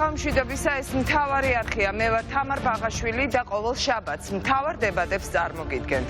საღამშვიდობისა ეს მთავარი არხია. მე ვარ თამარ ბაღაშვილი და ყოველ შაბათს მთავარ დებატებს წარმოგიდგენთ.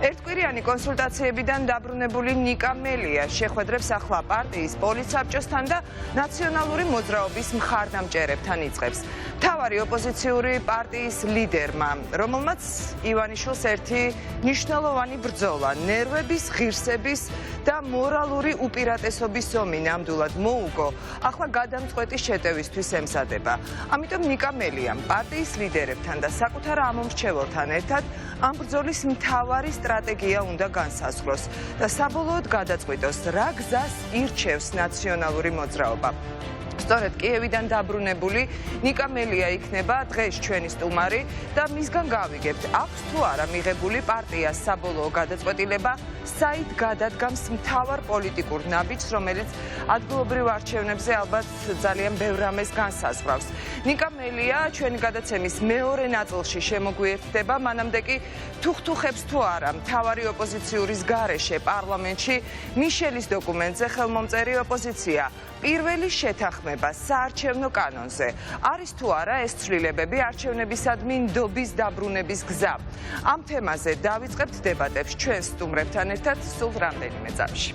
ერთკვირიანი კონსულტაციებიდან დაბრუნებული ნიკა მელია შეხვედრებს ახლა პარტიის პოლიტსაბჭოსთან და ნაციონალური მოძრაობის მხარდამჭერებთან იწყებს. მთავარი ოპოზიციური პარტიის ლიდერმა, რომელმაც ივანიშვილს ერთი მნიშვნელოვანი ბრძოლა, ნერვების, ღირსების და მორალური უპირატესობის ომი ნამდვილად მოუგო, ახლა გადამწყვეტი შეტევისთვის ემზადება. ამიტომ ნიკა მელიამ პარტიის ლიდერებთან და საკუთარ ამომრჩეველთან ერთად ამ ბრძოლის მთავარი სტრატეგია უნდა განსაზღვროს და საბოლოოდ გადაწყვიტოს, რა გზას ირჩევს ნაციონალური მოძრაობა. სწორედ კიევიდან დაბრუნებული ნიკა მელია იქნება დღეს ჩვენი სტუმარი და მისგან გავიგებთ, აქვს თუ არა მიღებული პარტიას საბოლოო გადაწყვეტილება საით გადადგამს მთავარ პოლიტიკურ ნაბიჯს, რომელიც ადგილობრივ არჩევნებზე ალბათ ძალიან ბევრ რამეს განსაზღვრავს. ნიკა მელია ჩვენი გადაცემის მეორე ნაწილში შემოგვიერთდება, მანამდე კი თუხთუხებს თუ არა მთავარი ოპოზიციური გარეშე პარლამენტში მიშელის დოკუმენტზე ხელმომწერი ოპოზიცია პირველი შეთანხმება საარჩევნო კანონზე. არის თუ არა ეს ცვლილებები არჩევნებისადმი ნდობის დაბრუნების გზა. ამ თემაზე დავიწყებთ დებატებს ჩვენ სტუმრებთან ერთად სულ რამდენიმე წამში.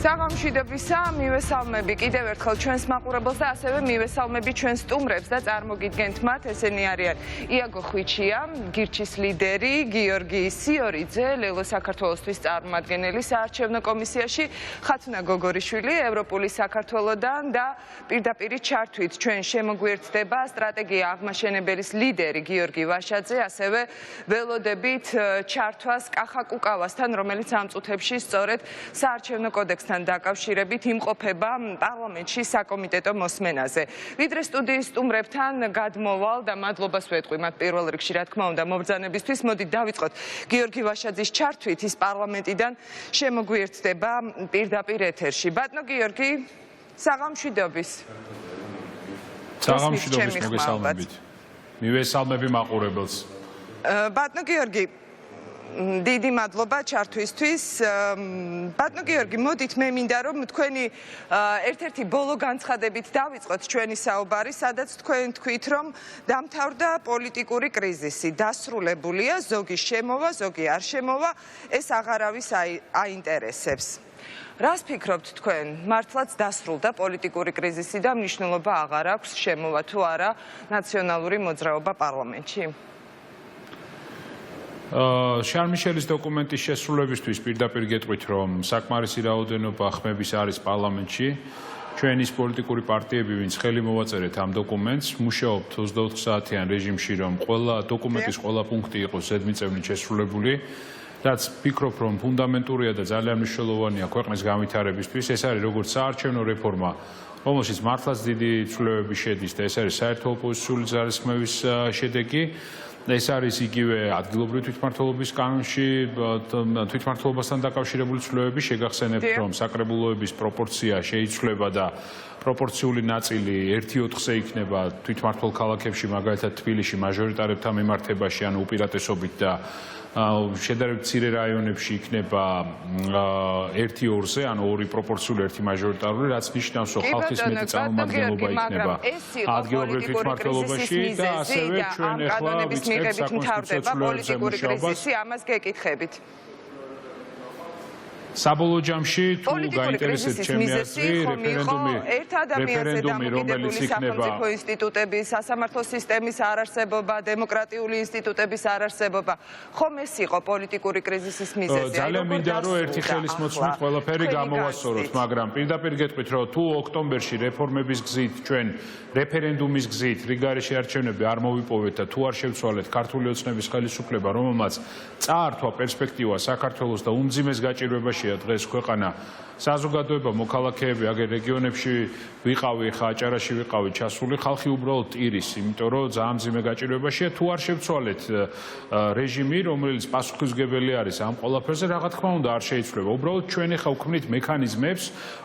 საღამშვიდობისა, მივესალმები კიდევ ერთხელ ჩვენს მაყურებელს და ასევე მივესალმები ჩვენ სტუმრებს და წარმოგიდგენთ მათ. ესენი არიან იაგო ხვიჩია, გირჩის ლიდერი, გიორგი სიორიძე, ლელო საქართველოსთვის წარმომადგენელი საარჩევნო კომისიაში, ხათუნა გოგორიშვილი, ევროპული საქართველოდან და პირდაპირი ჩართვით ჩვენ შემოგვიერთდება სტრატეგია აღმაშენებელის ლიდერი გიორგი ვაშაძე, ასევე ველოდებით ჩართვას კახა კუკავასთან, რომელიც ამ წუთებში სწორედ საარჩევნო კოდექსთან დაკავშირებით იმყოფება პარლამენტში საკომიტეტო მოსმენაზე. ვიდრე სტუდიის სტუმრებთან გადმოვალ და მადლობას ვეტყვი მათ პირველ რიგში, რა თქმა უნდა, მობრძანებისთვის. მოდით დავიწყოთ გიორგი ვაშაძის ჩართვით, ის პარლამენტიდან შემოგვიერთდება პირდაპირ ეთერში. ბატონო გიორგი, საღამშვიდობის. საღამშვიდობის მოგესალმებით. მივესალმები მაყურებელს. ბატონო გიორგი, დიდი მადლობა ჩართვისთვის. ბატონო გიორგი, მოდით მე მინდა რომ თქვენი ერთ-ერთი ბოლო განცხადებით დავიწყოთ ჩვენი საუბარი, სადაც თქვენ თქვით, რომ დამთავრდა პოლიტიკური კრიზისი, დასრულებულია, ზოგი შემოვა, ზოგი არ შემოვა, ეს აღარავის აინტერესებს. რას ფიქრობთ თქვენ, მართლაც დასრულდა პოლიტიკური კრიზისი და მნიშვნელობა აღარ აქვს შემოვა თუ არა ნაციონალური მოძრაობა პარლამენტში? შარლ-მიშელის დოკუმენტის შესრულებისთვის პირდაპირ გეტყვით, რომ საკმარისი რაოდენობა ხმების არის პარლამენტში. ჩვენ ის პოლიტიკური პარტიები, ვინც ხელი მოვაწერეთ ამ დოკუმენტს, მუშაობთ 24 საათიან რეჟიმში, რომ ყველა დოკუმენტის ყველა პუნქტი იყოს ზედმიწევნით შესრულებული. რაც ფიქრობ, რომ ფუნდამენტურია და ძალიან მნიშვნელოვანია ქვეყნის განვითარებისთვის. ეს არის როგორც საარჩევნო რეფორმა, რომელშიც მართლაც დიდი ცვლილებები შედის და ეს არის საერთო ოპოზიციური ძალისხმევის შედეგი. ეს არის იგივე ადგილობრივი თვითმმართველობის კანონში თვითმმართველობასთან დაკავშირებული ცვლილებები. შეგახსენებთ, რომ საკრებულოების პროპორცია შეიცვლება და პროპორციული ნაწილი 1/4-ზე იქნება თვითმმართველ ქალაქებში, მაგალითად თბილისში მაჟორიტარებთან მიმართებაში, ანუ უპირატესობით და შედარებით მცირე რაიონებში იქნება 1/2-ზე, ანუ 2 პროპორციული, 1 მაჟორიტარული, რაც ნიშნავს, რომ ხალხის მეტი წარმომადგენლობა იქნება ადგილობრივ თვითმმართველობაში და ასევე ჩვენ ახლა ვიწყებთ საკონსტიტუციო პოლიტიკური კრიზისი, ამას გეკითხებით. საბოლოო ჯამში თუ გაინტერესებთ ჩემი აზრი, რეფერენდუმი, რომელიც იქნება სახელმწიფო ინსტიტუტების, სასამართლო სისტემის არარსებობა, დემოკრატიული ინსტიტუტების არარსებობა, ხომ ეს იყო პოლიტიკური კრიზისის მიზეზი? ძალიან მინდა რომ ერთი ხელის მოწმით ყველაფერი გამოვასწოროთ, მაგრამ პირდაპირ გეტყვით, რომ თუ ოქტომბერში რეფორმების გზით ჩვენ რეფერენდუმის გზით რიგარეშე არჩევნები არ მოვიპოვეთ და თუ არ შევცვალეთ ქართული ოცნების ხელისუფლება, რომელმაც წაართვა პერსპექტივა საქართველოს და უმძიმეს გაჭირვებაში სიტუაციაშია დღეს ქვეყანა. საზოგადოება, მოქალაქეები, აგერ რეგიონებში ვიყავი, ხა აჭარაში ვიყავი ჩასული, ხალხი უბრალოდ ტირის, იმიტომ რომ ძალიან მძიმე გაჭირვებაშია. თუ არ შევცვალეთ რეჟიმი, რომელიც პასუხისმგებელი არის ამ ყველაფერზე, რა თქმა უნდა არ შეიცვლება. უბრალოდ ჩვენი ხა ვქმნით მექანიზმებს,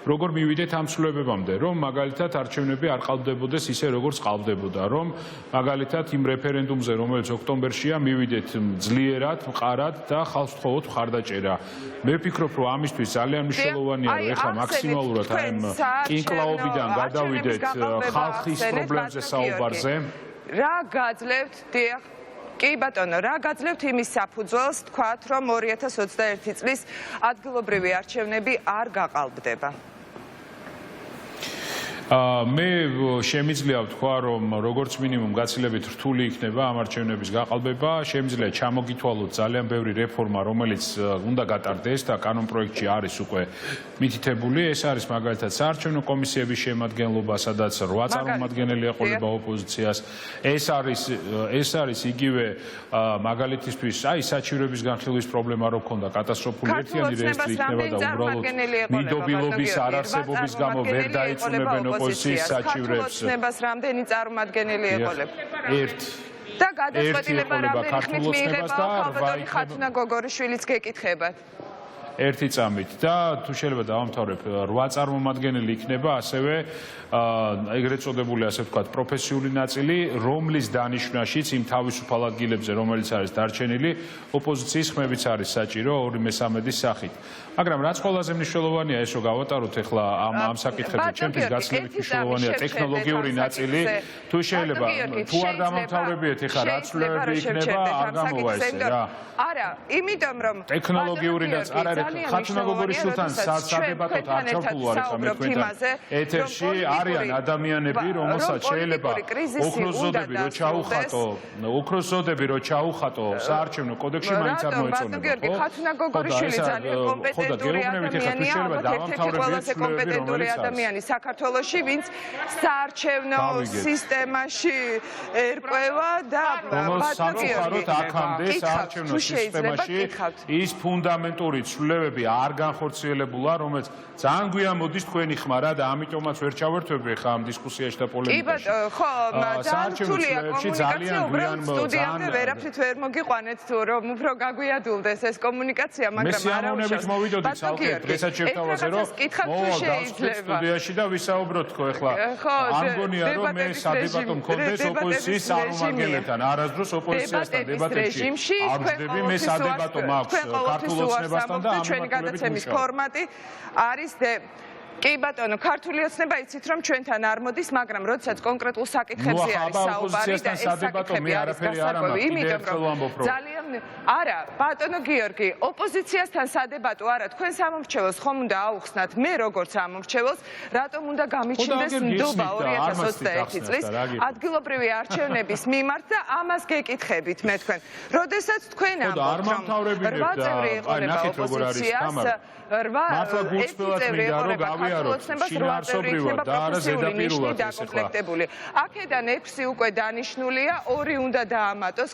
როგორ მივიდეთ ამ ცვლილებებამდე, რომ მაგალითად არჩევნები არ ყალბდებოდეს ისე, როგორც ყალბდებოდა, რომ მაგალითად იმ რეფერენდუმზე, რომელიც ოქტომბერშია, მივიდეთ ძლიერად, მყარად და ხალხს ვთხოვოთ მხარდაჭერა. მე ვფიქრობ, რომ ამისთვის ძალიან მნიშვნელოვანია, რომ ეხლა მაქსიმალურად ამ კინკლაობიდან გადავიდეთ ხალხის პრობლემებზე საუბარზე. რა გაძლევთ, დიახ, კი ბატონო, რა გაძლევთ იმის საფუძველს, თქვათ, რომ 2021 წლის ადგილობრივი არჩევნები არ გაყალბდება? მე შემიძლია ვთქვა, რომ როგორც მინიმუმ გაცილებით რთული იქნება ამ არჩევნების გაყალბება, შემიძლია ჩამოგითვალოთ ძალიან ბევრი რეფორმა, რომელიც უნდა გატარდეს და კანონპროექტში არის უკვე მითითებული. ეს არის მაგალითად საარჩევნო კომისიების შემადგენლობა, სადაც 8 წარმომადგენელი ეყოლება ოპოზიციას. ეს არის იგივე მაგალითისთვის, საჩივრების განხილვის პრობლემა რო ქონდა, კატასტროფული ერთიანი რეესტრი იქნება და უბრალოდ ნიდობილობის არარსებობის გამო ვერ დაიწუნებენ ოპოზიციის საჩივრებს. ქართულოცნებას რამდენი წარმომადგენელი ეყოლება? და გადაწყვეტილება რამდენი ხნით მიიღება ხალხური ხათუნა გოგორიშვილიც გეკითხებათ? ერთი წამით და თუ შეიძლება დავამთავრებ 8 წარმომადგენელი იქნება ასევე ეგრეთ წოდებული ასე ვთქვათ პროფესიული ნაწილი, რომლის დანიშვნაშიც იმ თავისუფალ ადგილებზე, რომელიც არის დარჩენილი, ოპოზიციის ხმებიც არის საჭირო 2/3 სახით. მაგრამ რაც ყველაზე მნიშვნელოვანია ეს რომ გავატაროთ ახლა ამ საკითხებზე, ჩემთვის გაცილებით მნიშვნელოვანია ტექნოლოგიური ნაწილი. თუ შეიძლება თუ არ დამამთავრებიეთ ახლა რა ცვლილებები იქნება, არ გამოვა ესე რა. არა, იმიტომ რომ ტექნოლოგიური ნაწილი არ არის ხათუნა გოგორიშვილთან სადებატოდ არ ჩართულ არის ხა მე თქვენთან ეთერში არიან ადამიანები, რომელსაც შეიძლება ოქროს ზოდები რო ჩაუხატო საარჩევნო კოდექსში მაინც არ მოეწონება, ხო? ხათუნა გოგორიშვილი ძალიან კომპეტენტური ადამიანია, ერთ-ერთი ყველაზე კომპეტენტური ადამიანი საქართველოში, ვინც საარჩევნო სისტემაში ერკვევა და ბატონო აქამდე საარჩევნო სისტემაში ის ფუნდამენტური ცვლილებები არ განხორციელებულა, რომელიც ძალიან გვიან მოდის თქვენი ხმა რა და ამიტომაც ვერ ჩავერთვები ხა ამ დისკუსიაში და პოლემიკაში. კი ბატონო, ხო, ძალიან რთულია კომუნიკაცია, უბრალოდ სტუდიამდე ვერაფრით ვერ მოგიყვანეთ თუ რომ უფრო გაგვიადულდეს ეს კომუნიკაცია, მაგრამ არა უშავს. მოვიდოდით ალკე დღესაც შევთავაზე რომ სტუდიაში და ვისაუბროთ თქო ეხლა. არ მგონია რომ მე სადებატო მქონდეს ოპოზიციის წარმომადგენლებთან, არასდროს ოპოზიციასთან დებატებში არ ვждები, მე სადებატო მაქვს ქართულ ოცნებასთან და ჩვენი გადაცემის ფორმატი არის კი ბატონო, ქართული ოცნება იცით რომ ჩვენთან არ მოდის, მაგრამ როდესაც კონკრეტულ საკითხებზე არის საუბარი და ეს საკითხები არის გასაკვები, იმიტომ რომ ძალიან არა, ბატონო გიორგი, ოპოზიციასთან სადებატო არა, თქვენ სამომრჩეველს ხომ უნდა აუხსნათ, მე როგორც ამომრჩეველს, რატომ უნდა გამიჩნდეს ნდობა 2021 წლის ადგილობრივი არჩევნების მიმართ და ამას გეკითხებით მე თქვენ. როდესაც თქვენ ამბობთ, რომ 8 წევრი ეყოლება ოპოზიციას, 8 წევრი ეყოლება ოცნებას 8 წევრი იქნება პროფესიული ნიშნით დაკომპლექტებული. აქედან 6 უკვე დანიშნულია, 2 უნდა დაამატოს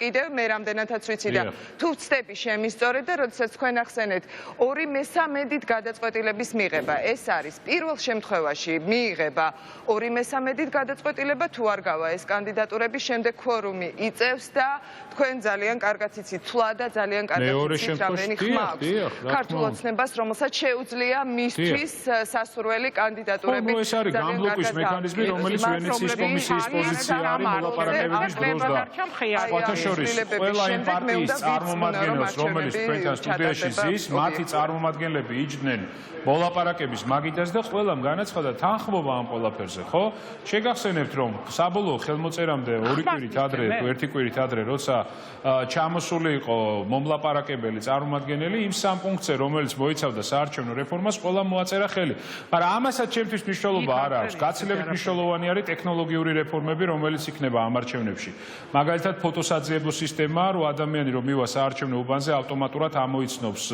კიდევ მე რამდენადაც ვიცი და თუ ვცდები შემისწორეთ და როდესაც თქვენ ახსენეთ 2/3-ით გადაწყვეტილების მიღება. ეს არის პირველ შემთხვევაში მიიღება 2/3-ით გადაწყვეტილება, თუ არ გავა ეს კანდიდატურები, შემდეგ ქვორუმი იწევს და თქვენ ძალიან კარგად იცით თვლა და ძალიან კარგად იცით რამდენი ხმა აქვს ქართულ ოცნებას, რომელსაც შეუძლია მისთვის სასურველი კანდიდატურები. ეს არის გამბლოკის მექანიზმი, რომელიც ვენეციის კომისიის პოზიცია არის მოლაპარაკებების დროს და სხვათა შორის ყველა იმ პარტიის წარმომადგენელს, რომელიც თქვენთან სტუდიაში ზის, მათი წარმომადგენლები იჯდნენ მოლაპარაკების მაგიდას და ყველამ განაცხადა თანხმობა ამ ყველაფერზე, ხო? შეგახსენებთ, რომ საბოლოო ხელმოწერამდე 2 კვირით ადრე, თუ 1 კვირით ადრე, როცა ჩამოსული იყო მომლაპარაკებელი წარმომადგენელი იმ 3 პუნქტზე, რომელიც მოიცავდა საარჩევნო რეფორმას, ყველამ მოაწერა ხელი. მაგრამ ამასაც ჩემთვის მნიშვნელობა არ აქვს. გაცილებით მნიშვნელოვანი არის ტექნოლოგიური რეფორმები, რომელიც იქნება ამ არჩევნებში. მაგალითად, ფოტოსაძიებო სისტემა, რომ ადამიანი რომ მივა საარჩევნო უბანზე ავტომატურად ამოიცნობს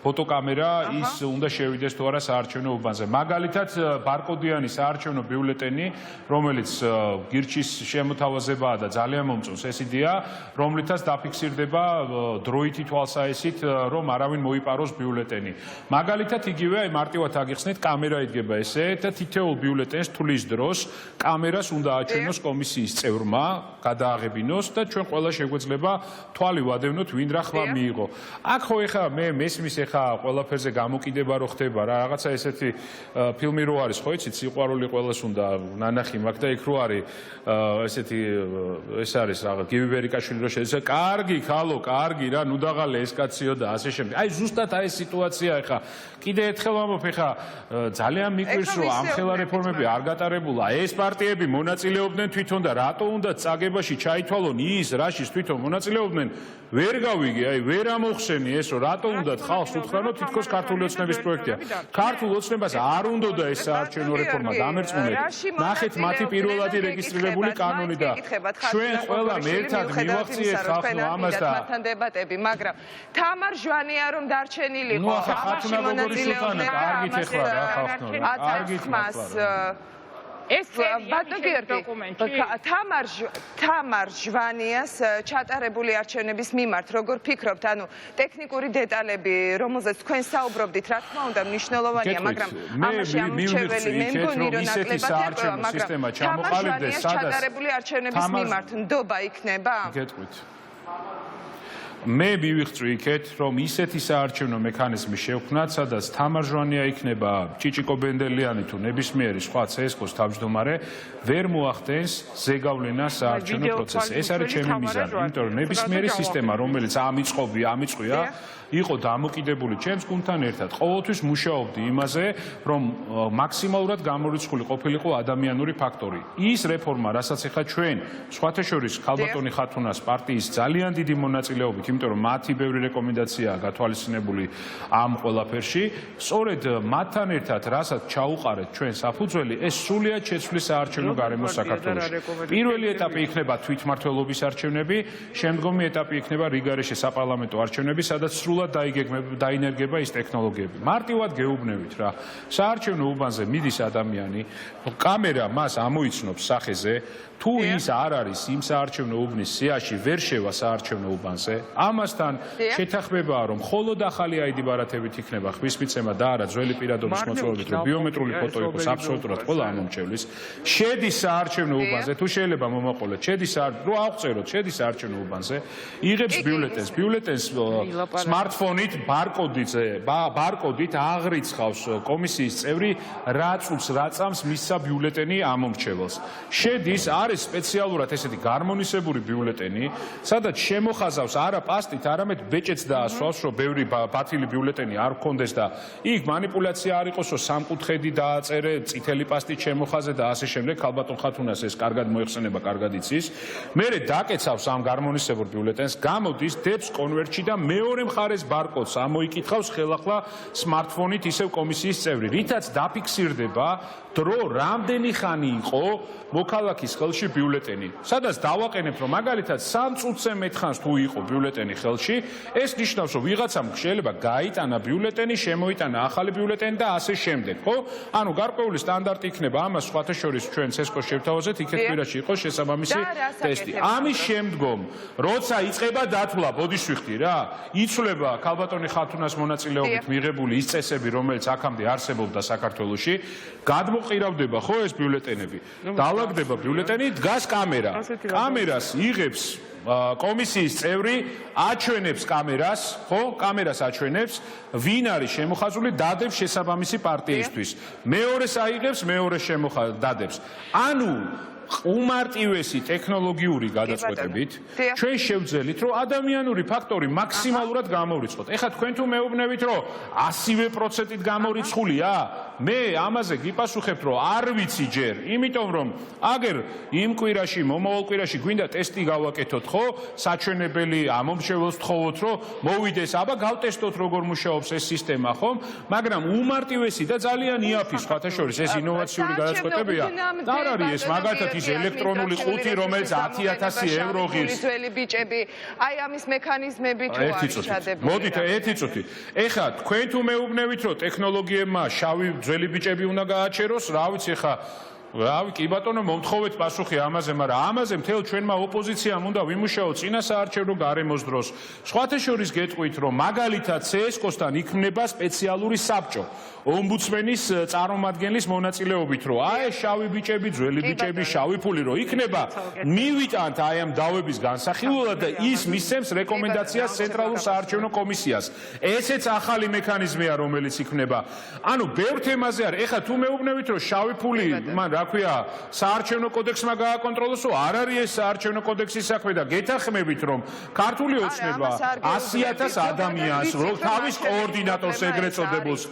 ფოტოკამერა ის უნდა შევიდეს თუ არა საარჩევნო უბანზე. მაგალითად, ბარკოდიანი საარჩევნო ბიულეტენი, რომელიც გირჩის შემოთავაზებაა და ძალიან მომწონს ეს იდეა, რომლითაც დაფიქსირდება დროითი თვალსაჩინით, რომ არავინ მოიპაროს ბიულეტენი. მაგალითად, იგივე აი მარტივად აგიხსნით, კამერა იდგება ესე და თითოეულ ბიულეტენს თulis დროს კამერას უნდა აჩვენოს კომისიის წევრმა, გადააღებინოს და ჩვენ ყველა შეგვეძლება თვალი ვადევნოთ, ვინ რა ხმა მიიღო. აქ ხო ეხა მე მესმის ეხა ყველაფერზე გამოკიდება რო ხდება რა, რაღაცა ესეთი ფილმი რო არის, ხო იცით, სიყვარული ყველას უნდა ნანახი მაქვს და იქ რო არის ესეთი ეს არის რაღაც გივი ვერიკაშვილი რო შეეცა, კარგი ხალო, კარგი რა, ნუ დაღალე ეს კაციო და ასე შემდეგ. აი ზუსტად აი ეს სიტუაცია ეხა კიდე ერთხელ ვამბობ ეხა ძალიან მიკვირს რომ ამ ხელა რეფორმები არ გატარებულა, ეს პარტიები მონაწილეობდნენ თვითონ და რატო უნდა წაგებაში ჩაითვალონ ის რაშიც თვითონ მონაწილეობდნენ ვერ გავიგე, აი ვერ ამოხსენი ეს რომ რატო უნდა ხალხს უთხრანო თითქოს ქართული ოცნების პროექტია. ქართულ ოცნებას არ უნდოდა ეს საარჩევნო რეფორმა დამერწმუნეთ. ნახეთ მათი პირველადი რეგისტრირებული კანონი და ჩვენ ყველა ერთად მივახციეთ ხალხს ამას და მათთან დებატები, მაგრამ თამარ ჟვანია რომ დარჩენილიყო, ხათუნა გოგორი სულთანა, კარგით ეხლა რა ხალხო, კარგით მართლა. ეს წერია დოკუმენტში. თამარ ჟვანიას ჩატარებული არჩევნების მიმართ, როგორ ფიქრობთ, ანუ ტექნიკური დეტალები, რომელზეც თქვენ საუბრობდით, რა თქმა უნდა, მნიშვნელოვანია, მაგრამ ამაში ამორჩეველი მე მგონი რომ ნაკლებად ერკვევა, მაგრამ თამარ ჟვანიას ჩატარებული არჩევნების მიმართ ნდობა იქნება? გეტყვით. მე მივიღწვი იქეთ, რომ ისეთი საარჩევნო მექანიზმი შევქმნათ, სადაც თამარ ჟვანია იქნება ჭიჭიკო ბენდელიანი თუ ნებისმიერი სხვა CSKO-ს თავმჯდომარე, ვერ მოახდენს ზეგავლენას საარჩევნო პროცესზე. ეს არის ჩემი მიზანი, იმიტომ რომ ნებისმიერი სისტემა, რომელიც ამიწყვია, იყო დამოკიდებული ჩემს გუნდთან ერთად. ყოველთვის მუშაობდი იმაზე, რომ მაქსიმალურად გამორიცხული ყოფილიყო ადამიანური ფაქტორი. ის რეფორმა, რასაც ეხა ჩვენ, სხვათა შორის ქალბატონი ხათუნას პარტიის ძალიან დიდი მონაწილეობით, იმიტომ რომ მათი ბევრი რეკომენდაციაა გათვალისწინებული ამ ყველაფერში, სწორედ მათთან ერთად, რასაც ჩაუყარეთ ჩვენ საფუძველი, ეს სრულიად შეცვლის საარჩევნო გარემოს საქართველოში. პირველი ეტაპი იქნება თვითმმართველობის არჩევნები, შემდგომი ეტაპი იქნება რიგარეშე საპარლამენტო არჩევნები, სადაც სრულად დაინერგება ის ტექნოლოგიები. მარტივად გეუბნებით რა. საარჩევნო უბანზე მიდის ადამიანი, კამერა მას ამოიცნობს სახეზე, თუ ის არ არის იმ საარჩევნო უბნის სიაში, ვერ შევა საარჩევნო უბანზე. ამასთან შეთანხმებაა, რომ მხოლოდ ახალი ID ბარათებით იქნება ხმის მიცემა და არა ძველი პირადობის მოწვევებით, რომ ბიომეტრიული ფოტო იყოს აბსოლუტურად ყველა ამომრჩევლის. შედის საარჩევნო უბანზე, თუ შეიძლება მომაყოლეთ, რო აღწეროთ, შედის საარჩევნო უბანზე, იღებს ბიულეტენს smartphone-ით ბარკოდით აღრიცხავს კომისიის წევრი რა წუთს რა წამს მისცა ბიულეტენი ამომრჩეველს. შედის არის სპეციალურად ესეთი გარმონისებური ბიულეტენი, სადაც შემოხაზავს არა პასტით, არამედ ბეჭედს დაასვავს, რომ ბევრი ბათილი ბიულეტენი არ გქონდეს და იქ манипуляცია არ იყოს, რომ სამკუთხედი დააწერე, წითელი პასტით შემოხაზე და ასე შემდეგ. ქალბატონ ხათუნას ეს კარგად მოიხსენება, კარგად იცის. მერე დაკეცავს ამ გარმონისებურ ბიულეტენს, გამოდის, დებს კონვერტში და მეორე მხარეს ბარკოდს ამოიკითხავს ხელახლა smartphone-ით ისევ კომისიის წევრი, რითაც დაფიქსირდება დრო რამდენი ხანი იყო მოქალაქის ხელში ბიულეტენი. სადაც დავაყენებთ, რომ მაგალითად 3 წუთზე მეტხანს თუ იყო ბიულეტენი ხელში, ეს ნიშნავს, რომ ვიღაცამ შეიძლება გაიტანა ბიულეტენი, შემოიტანა ახალი ბიულეტენი და ასე შემდეგ, ხო? ანუ გარკვეული სტანდარტი იქნება ამას სხვათა შორის ჩვენ CSKO-ს შევთავაზეთ, იქეთ კვირაში იყოს შესაბამისი ტესტი. ამის შემდგომ, როცა იწყება დათვლა, ბოდიშვიხდი რა, იცვლება ქალბატონი ხათუნას მონაწილეობით მიღებული ის წესები, რომელიც აქამდე არსებობდა საქართველოში, გადმოყირავდება ხო ეს ბიულეტენები. დალაგდება ბიულეტენი, დგას კამერა. კამერას იღებს კომისიის წევრი, აჩვენებს კამერას, ხო? კამერას აჩვენებს, ვინ არის შემოხაზული, დადებს შესაბამისი პარტიისთვის. მეორეს აიღებს, მეორე დადებს. ანუ უმარტივესი ტექნოლოგიური გადაწყვეტებით ჩვენ შევძელით, რომ ადამიანური ფაქტორი მაქსიმალურად გამორიცხოთ. ეხლა თქვენ თუ მეუბნებით, რომ 100%-ით გამორიცხულია, მე ამაზე გიპასუხებ, რომ არ ვიცი ჯერ, იმიტომ რომ აგერ იმ კვირაში, მომავალ კვირაში გვინდა ტესტი გავაკეთოთ, ხო? საჩვენებელი ამომრჩეველს თხოვოთ, რომ მოვიდეს, აბა გავტესტოთ როგორ მუშაობს ეს სისტემა, ხო? მაგრამ უმარტივესი და ძალიან იაფი სხვათა შორის ეს ინოვაციური გადაწყვეტებია. და არ არის ეს მაგალითად ის ელექტრონული ყუთი, რომელიც 10,000 евро ღირს. ძველი ბიჭები, აი ამის მექანიზმები თუ არის ჩადებული. მოდით ერთი წუთი. ეხლა თქვენ თუ მეუბნებით, რომ ტექნოლოგიებმა შავი ძველი ბიჭები უნდა გააჩეროს, რა ვიცი ეხლა რავი კი ბატონო მომთხოვეთ პასუხი ამაზე, მაგრამ ამაზე მთელ ჩვენმა ოპოზიციამ უნდა ვიმუშაოთ წინასაარჩევნო გარემოს დროს. სხვათა შორის გეტყვით, რომ მაგალითად CSKOS-თან იქმნება სპეციალური საბჭო ომბუდსმენის წარმომადგენლის მონაწილეობით, რომ აი შავი ბიჭები, ძველი ბიჭები, შავი ფული რო იქნება, მივიტანთ აი ამ დავების განსახილველად და ის მისცემს რეკომენდაციას ცენტრალურ საარჩევნო კომისიას. ესეც ახალი მექანიზმია, რომელიც იქნება. ანუ ბევრ თემაზე არის. ეხლა თუ მეუბნებით, რომ შავი ფული, მან რა ქვია, საარჩევნო კოდექსმა გააკონტროლოსო, არ არის ეს საარჩევნო კოდექსის საქმე და გეთანხმებით, რომ ქართული ოცნება 100,000 ადამიანს, რომ თავის კოორდინატორს ეგრეთ წოდებულს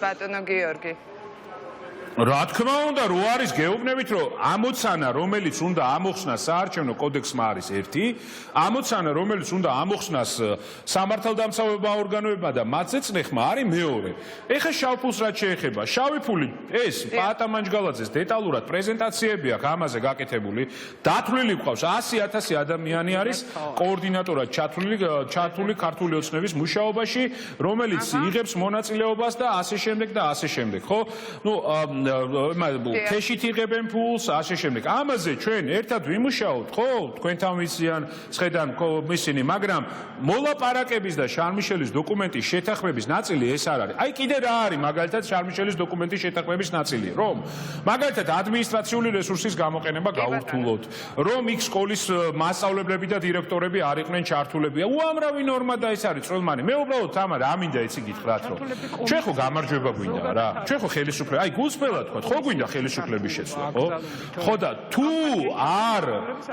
გიორგი. რა თქმა უნდა, რო არის გეუბნებით, რომ ამოცანა, რომელიც უნდა ამოხსნას საარჩევნო კოდექსმა არის ერთი, ამოცანა, რომელიც უნდა ამოხსნას სამართალდამცავება ორგანოებმა და მათზე წნეხმა არის მეორე. ეხლა შავ ფულს რაც შეეხება, შავი ფული ეს პაატა მანჯგალაძეს დეტალურად პრეზენტაციები აქვს ამაზე გაკეთებული. დათვლილი გვყავს 100,000 ადამიანი არის კოორდინატორად ჩართული ქართული ოცნების მუშაობაში, რომელიც იღებს მონაწილეობას და ასე შემდეგ და ასე შემდეგ, ხო? ნუ ქეშით იღებენ ფულს, ასე შემდეგ. ამაზე ჩვენ ერთად ვიმუშაოთ, ხო? თქვენთან ვიციან, ცხედან ისინი, მაგრამ მოლაპარაკების და შარლ-მიშელის დოკუმენტის შეთანხმების ნაწილი ეს არ არის. აი კიდე რა არის მაგალითად შარლ-მიშელის დოკუმენტის შეთანხმების ნაწილი, რომ მაგალითად ადმინისტრაციული რესურსის გამოყენება გაურთულოთ, რომ იქ სკოლის მასწავლებლები და დირექტორები არ იყვნენ ჩართულები. უამრავი ნორმა და ეს არის წვრილმანი. მე უბრალოდ თამა რა მინდა იცი გითხრათ, რომ ჩვენ ხო გამარჯვება გვინდა რა. ჩვენ ხო ხელისუფლება, აი გულწრფელად ხო გვინდა ხელისუფლების შეცვლა, ხო? ხო და თუ არ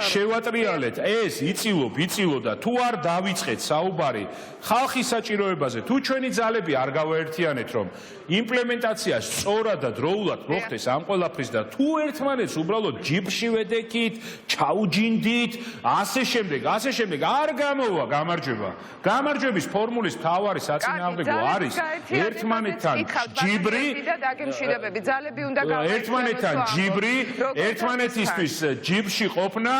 შევატრიალეთ ეს იწილო და თუ არ დავიწყეთ საუბარი ხალხის საჭიროებაზე, თუ ჩვენი ძალები არ გავაერთიანეთ, რომ იმპლემენტაცია სწორად და დროულად მოხდეს ამ ყველაფრის და თუ ერთმანეთს უბრალოდ ჯიბში ვედექით, ჩაუჯინდით, ასე შემდეგ, არ გამოვა გამარჯვება. გამარჯვების ფორმულის მთავარი საწინააღმდეგო არის ერთმანეთთან ჯიბრი და დაგემშვიდობები. ძალები უნდა ერთმანეთთან ჯიბრი, ერთმანეთისთვის ჯიბში ყოფნა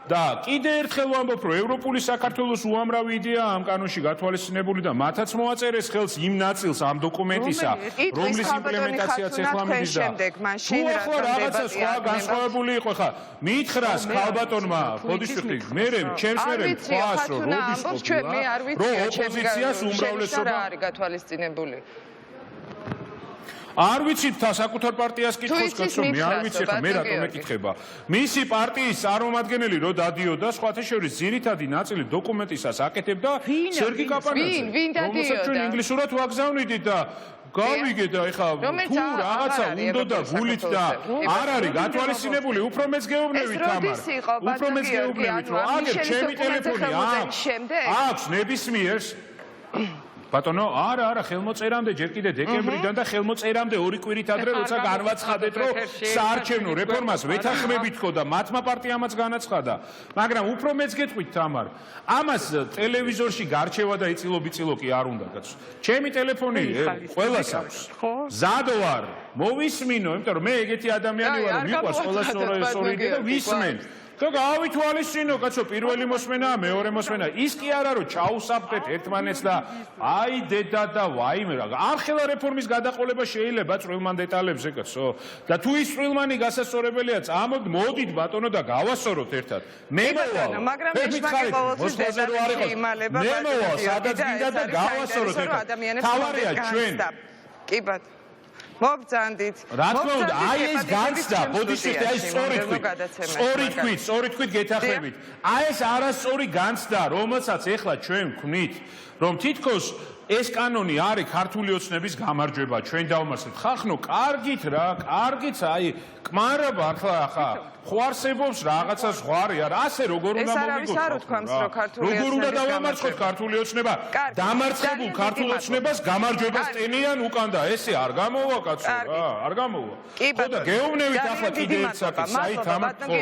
და კიდე ერთხელ ვამბობ, რომ ევროპული საქართველოს უამრავი იდეა ამ კანონში გათვალისწინებული და მათაც მოაწერეს ხელს იმ ნაწილს ამ დოკუმენტისა, რომლის იმპლემენტაციაც ეხლა მიდის და თუ ახლა რაღაცა სხვა განსხვავებული იყო, ხა მითხრას ქალბატონმა ბოდიშვილი, მე ჩემს მერე თქვას, რომ როდის ყოფილა, რომ ოპოზიციას უმრავლესობა არის გათვალისწინებული. არ ვიცით საკუთარ პარტიას კითხოს კაცო, მე არ ვიცი ხა მე რატომ ეკითხება. მისი პარტიის წარმომადგენელი რო დადიოდა, სხვათა შორის ძირითადი ნაწილი დოკუმენტისას აკეთებდა სერგი კაპანაძე. რომელსაც ჩვენ ინგლისურად ვაგზავნიდით და გავიგე და ეხლა თუ რაღაცა უნდოდა გულით და არ არის გათვალისწინებული, უფრო მეც გეუბნებით თამარ. უფრო მეც გეუბნებით, რომ აგერ ჩემი ტელეფონი აქვს ნებისმიერს ბატონო, არა, ხელმოწერამდე ჯერ კიდე დეკემბრიდან და ხელმოწერამდე 2 კვირით ადრე როცა განვაცხადეთ, რომ საარჩევნო რეფორმას ვეთანხმებით ხო და მათმა პარტიამაც განაცხადა. მაგრამ უფრო მეც გეტყვით თამარ, ამას ტელევიზორში გარჩევა და იწილო-ბიწილო კი არ უნდა კაცო. ჩემი ტელეფონი ყველას აქვს. ზადო ვარ, მოვისმინო, იმიტომ რომ მე ეგეთი ადამიანი ვარ, რომ მიყვარს ყველას სწორი იდეა და ვისმენ. და გავითვალისწინო კაცო, პირველი მოსმენაა, მეორე მოსმენა. ის კი არა რომ ჩაუსაფრეთ ერთმანეთს და აი დედა და ვაიმე რა. არხელა რეფორმის გადაყოლება შეიძლება წვრილმან დეტალებზე კაცო. და თუ ის წვრილმანი გასასწორებელია, მოდით ბატონო და გავასწოროთ ერთად. მე მოვალ. მაგრამ მეშმაკი ყოველთვის დეტალებში იმალება. მე მოვალ, სადაც გინდა და გავასწოროთ ერთად. თავარია ჩვენ. კი ბატონო. მოგძანდით. რა თქმა უნდა, აი ეს განცდა, ბოდიშვილი, აი სწორი თქვით გეთახმებით. აი ეს არასწორი განცდა, რომელსაც ეხლა ჩვენ ვქმნით, რომ თითქოს ეს კანონი არის ქართული ოცნების გამარჯვება. ჩვენ დავმასეთ ხახნო, კარგით რა, კარგით, აი კმარობა ახლა ხო არსებობს რაღაცა ზღვარი არა, ასე როგორ უნდა მოვიგოთ? როგორ უნდა დავამარცხოთ ქართული ოცნება? დამარცხებულ ქართულ ოცნებას გამარჯვებას ტენიან უკან და ესე არ გამოვა კაცო რა, არ გამოვა. ხო და გეუბნებით ახლა კიდე ერთ საკითხს, საით ამათ ხო.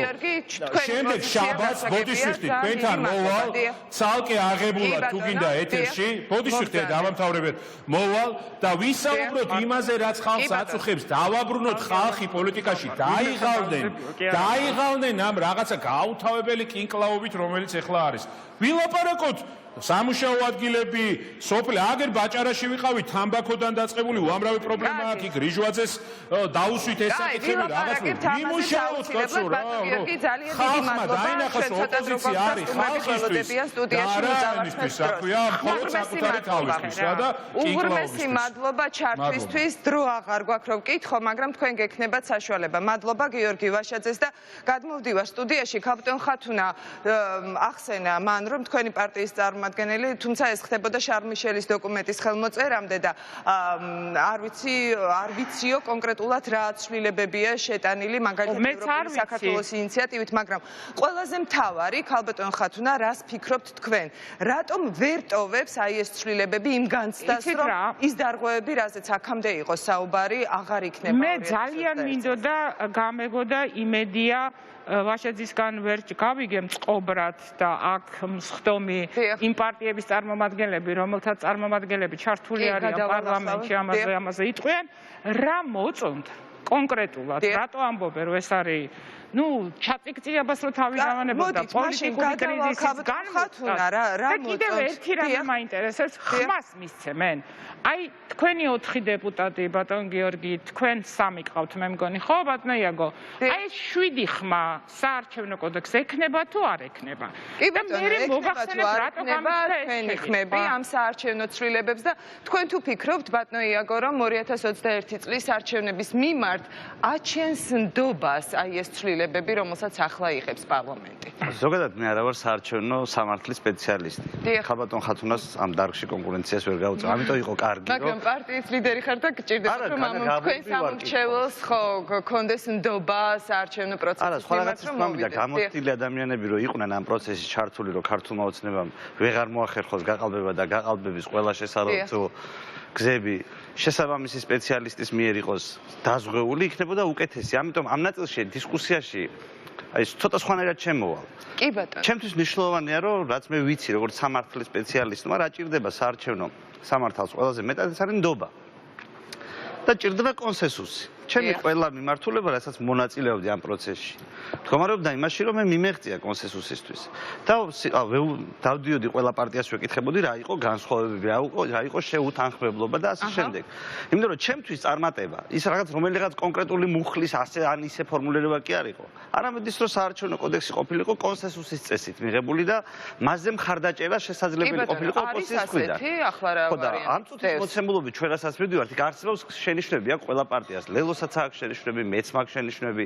შემდეგ შაბათს ბოდიშვიხტი თქვენთან მოვალ, ცალკე აღებულად თუ გინდა ეთერში, ბოდიშვიხტი დავამთავრებთ, მოვალ და ვისაუბროთ იმაზე, რაც ხალხს აწუხებს, დავაბრუნოთ ხალხი პოლიტიკაში, დაიღალდნენ ამ რაღაცა გაუთავებელი კინკლაობით, რომელიც ეხლა არის. ვილაპარაკოთ სამუშაო ადგილები, სოფლი, აგერ ბაჭარაში ვიყავით, თამბაქოდან დაწყებული უამრავი პრობლემა აქვს, იქ რიჟვაძეს დაუსვით ეს საკითხები რაღაცა. იმუშაოთ კაცო რა. ხალხმა დაინახოს ოპოზიცია არის ხალხისთვის და არა ამისთვის, საქმეა მხოლოდ საკუთარი თავისთვის რა და უღრმესი მადლობა ჩართვისთვის, დრო აღარ გვაქვს რომ ვკითხო, მაგრამ თქვენ გექნებათ საშუალება. მადლობა გიორგი ვაშაძეს და გადმოვდივარ სტუდიაში ქალბატონ ხათუნა ახსენა მან რომ თქვენი პარტიის თუმცა ეს ხდებოდა შარლ მიშელის დოკუმენტის ხელმოწერამდე და არ ვიციო კონკრეტულად რა ცვლილებებია შეტანილი მაგალითად ევროპული საქართველოს ინიციატივით, მაგრამ ყველაზე მთავარი ქალბატონ ხათუნა რას ფიქრობთ თქვენ? რატომ ვერ ტოვებს აი ეს ცვლილებები იმ განცდას, რომ ის დარღვევები, რაზეც აქამდე იყო საუბარი, აღარ იქნება? მე ძალიან მინდოდა გამეგოდა იმედია ვაშაძისგან ვერ გავიგე მწყობრად და აქ მსხდომი იმ პარტიების წარმომადგენლები, რომელთაც წარმომადგენლები ჩართული არიან პარლამენტში, ამაზე იტყვიან, რა მოწონთ კონკრეტულად, რატო ამბობენ, რომ ეს არის ჩაწიკწიებას რო თავი დავანებოდა პოლიტიკური კრიზისის განმოწმება და კიდევ ერთი რამე მაინტერესებს, ხმას მისცემენ. აი თქვენი 4 დეპუტატი, ბატონ გიორგი, თქვენ 3 გყავთ, მე მგონი, ხო, ბატონო იაგო? აი ეს 7 ხმა საარჩევნო კოდექსს ექნება თუ არ ექნება? და მე მოგახსენებთ, რატო გამიშვა ეს ხმები ამ საარჩევნო ცვლილებებს და თქვენ თუ ფიქრობთ, ბატონო იაგო, რომ 2021 წლის არჩევნების მიმართ აჩენს ნდობას აი ეს ცვლილებები, რომელსაც ახლა იღებს პარლამენტი? ზოგადად მე არა ვარ საარჩევნო სამართლის სპეციალისტი. ხალბატონ ხათუნას ამ დარგში კონკურენციას ვერ გავუწევ. ამიტომ იყო კარგი, რომ მაგრამ პარტიის ლიდერი ხარ და გჭირდება რომ ამ თქვენს ამორჩეველს ხო გქონდეს ნდობა საარჩევნო პროცესის მიმართ რომ მოვიდეთ. გამოცდილი ადამიანები რო იყვნენ ამ პროცესში ჩართული, რომ ქართულმა ოცნებამ ვეღარ მოახერხოს გაყალბება და გაყალბების ყველა შესაძლო გზები შესაბამისი სპეციალისტის მიერ იყოს დაზღვეული, იქნებოდა უკეთესი. ამიტომ ამ ნაწილში დისკუსიაში აი ცოტა სხვანაირად შემოვალ. კი ბატონო. ჩემთვის მნიშვნელოვანია, რომ რაც მე ვიცი, როგორც სამართლის სპეციალისტმა, რა ჭირდება საარჩევნო სამართალს ყველაზე მეტად ეს არის ნდობა. და ჭირდება კონსენსუსი. ჩემი ყველა მიმართულება, რასაც მონაწილეობდი ამ პროცესში, მდგომარეობდა იმაში, რომ მე მიმეღწია კონსენსუსისთვის. და დავდიოდი ყველა პარტიას ვეკითხებოდი, რა იყო განსხვავებები, რა იყო შეუთანხმებლობა და ასე შემდეგ. იმიტომ რომ ჩემთვის წარმატება, ის რაღაც რომელიღაც კონკრეტული მუხლის ასე ან ისე ფორმულირება კი არ იყო. არამედ ის, რომ საარჩევნო კოდექსი ყოფილიყო კონსენსუსის წესით მიღებული და მასზე მხარდაჭერა შესაძლებელი ყოფილიყო ოპოზიციის მხრიდან. ხო და ამ წუთის მოცემულობით ჩვენ რასაც მივდივართ, იქ არსებობს შენიშვნები აქვს ყველა პარტიას. ლელოსაც აქვს შენიშვნები, მეც მაქვს შენიშვნები,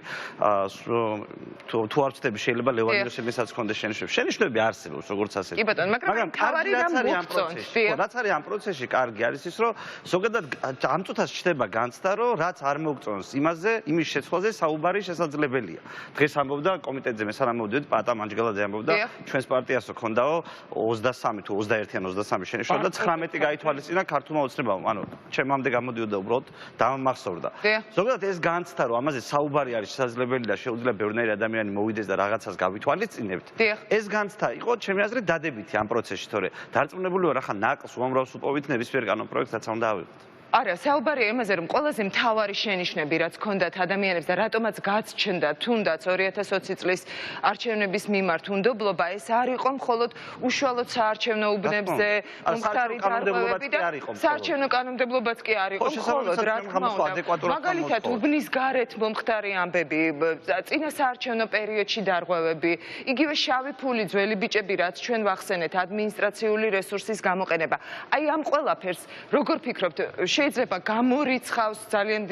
თუ არ ვწდები შეიძლება ლევან იოსელიანსაც ქონდეს შენიშვნები. შენიშვნები არსებობს როგორც ასე. კი ბატონო, მაგრამ თავარი რამ მოგწონთ? რაც არის ამ პროცესში კარგი არის ის, რომ ზოგადად ამ წუთას ჩდება განცდა, რომ რაც არ მოგწონს იმაზე, იმის შეცვლაზე საუბარი შესაძლებელია. დღეს ამბობდა კომიტეტზე მე სანამ მოვიდეთ, პატა მანჯგალაძე ამბობდა, ჩვენს პარტიასო ქონდაო 23 თუ 21 ან 23 შენიშვნა და 19 გაითვალისწინა ქართულმა ოცნებამ. ანუ ჩემამდე გამოდიოდა უბრალოდ დამახსოვრდა. ზოგადად ეს განცდა, რომ ამაზე საუბარი არის შესაძლებელი და შეუძლია ბევრნაირი ადამიანი მოვიდეს და რაღაცას გავითვალისწინებთ. ეს განცდა იყო ჩემი აზრით დადებითი ამ პროცესში, თორე დარწმუნებული ვარ, ახლა ნაკლს უამრავს უპოვით ნებისმიერ კანონპროექტს რაც უნდა ავიღოთ. არა, საუბარია იმაზე, რომ ყველაზე მთავარი შენიშვნები, რაც ჰქონდათ ადამიანებს და რატომაც გაჩნდა თუნდაც 2020 წლის არჩევნების მიმართ უნდობლობა, ეს არ იყო მხოლოდ უშუალოდ საარჩევნო უბნებზე მომხდარი დარღვევები და საარჩევნო კანონმდებლობაც კი არ იყო მხოლოდ, რა თქმა უნდა. მაგალითად, უბნის გარეთ მომხდარი ამბები, წინა საარჩევნო პერიოდში დარღვევები, იგივე შავი ფული, ძველი ბიჭები, რაც ჩვენ ვახსენეთ, ადმინისტრაციული რესურსის გამოყენება. აი ამ ყველაფერს როგორ ფიქრობთ, შეიძლება გამორიცხავს ძალიან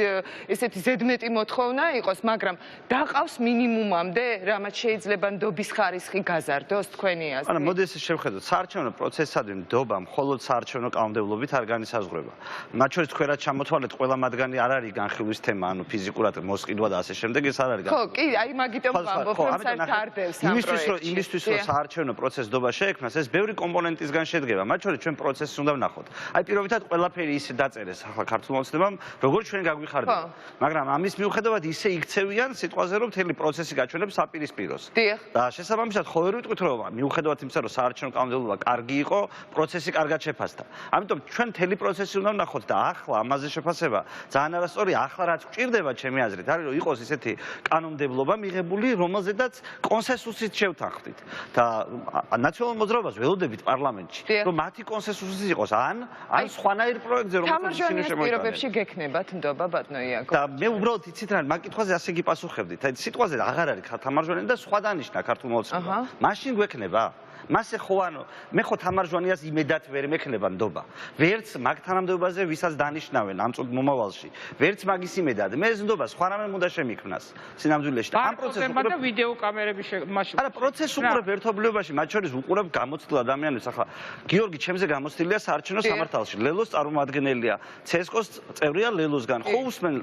ესეთი ზედმეტი მოთხოვნა იყოს, მაგრამ დაყავს მინიმუმამდე, რამაც შეიძლება ნდობის ხარისხი გაზარდოს თქვენი აზრით. ანუ მოდი ესე შევხედოთ, საარჩევნო პროცესსადმი ნდობა მხოლოდ საარჩევნო კანონმდებლობით არ განისაზღვრება. მათ შორის თქვენ რაც ჩამოთვალეთ, ყველა მათგანი არ არის განხილვის თემა, ანუ ფიზიკურად მოსყიდვა და ასე შემდეგ, ეს არ არის. ხო, კი, აი მაგიტომ ვამბობ, რომ საერთარდებს ამ პროექტში. იმისთვის რომ საარჩევნო პროცესს ნდობა შეექმნას, ეს ბევრი კომპონენტისგან შედგება. მათ შორის ჩვენ პროცესს უნდა ვნახოთ. აი პირობითად ყველაფერი ისე დაწერეს ახლა ქართულ მოცემამ, როგორც ჩვენ გაგვიხარდება. მაგრამ ამის მიუხედავად ისე იქცევიან სიტყვაზე, რომ მთელი პროცესი გაჩვენებს საპირისპიროს. და შესაბამისად ხო ვერ ვიტყვით, რომ მიუხედავად იმისა, რომ საარჩევნო კანონმდებლობა კარგი იყო, პროცესი კარგად შეფასდა. ამიტომ ჩვენ მთელი პროცესი უნდა ვნახოთ და ახლა ამაზე შეფასება ძალიან არასწორია. ახლა რაც გვჭირდება ჩემი აზრით, არის რომ იყოს ისეთი კანონმდებლობა მიღებული, რომელზედაც კონსენსუსით შევთანხმდით. და ნაციონალურ მოძრაობას ველოდებით პარლამენტში, რომ მათი კონსენსუსი იყოს ან სხვანაირ პროექტზე, რომელსაც ისინი შემოიტანენ. პირობებში გექნებათ ნდობა ბატონო იაკობ. და მე უბრალოდ იცით რა, მაგ კითხვაზე ასე გიპასუხებდით. აი სიტყვაზე აღარ არის თამარჟვიანი და სხვა დანიშნა ქართულ მოცემაში. მაშინ გვექნება მასე ხო ანუ მე ხო თამარჟვანიას იმედად ვერ მექნება ნდობა. ვერც მაგ თანამდებობაზე ვისაც დანიშნავენ ამ წუთ მომავალში. ვერც მაგის იმედად. მე ეს ნდობა სხვა რამე უნდა შემიქმნას სინამდვილეში. ამ პროცესს და ვიდეო კამერები მაშინ. არა, პროცესს უყურებ ერთობლიობაში, მათ შორის უყურებ გამოცდილ ადამიანებს. ახლა გიორგი ჩემზე გამოცდილია საარჩევნო სამართალში. ლელოს წარმომადგენელია. ცესკოს წევრია ლელოსგან. ხო უსმენ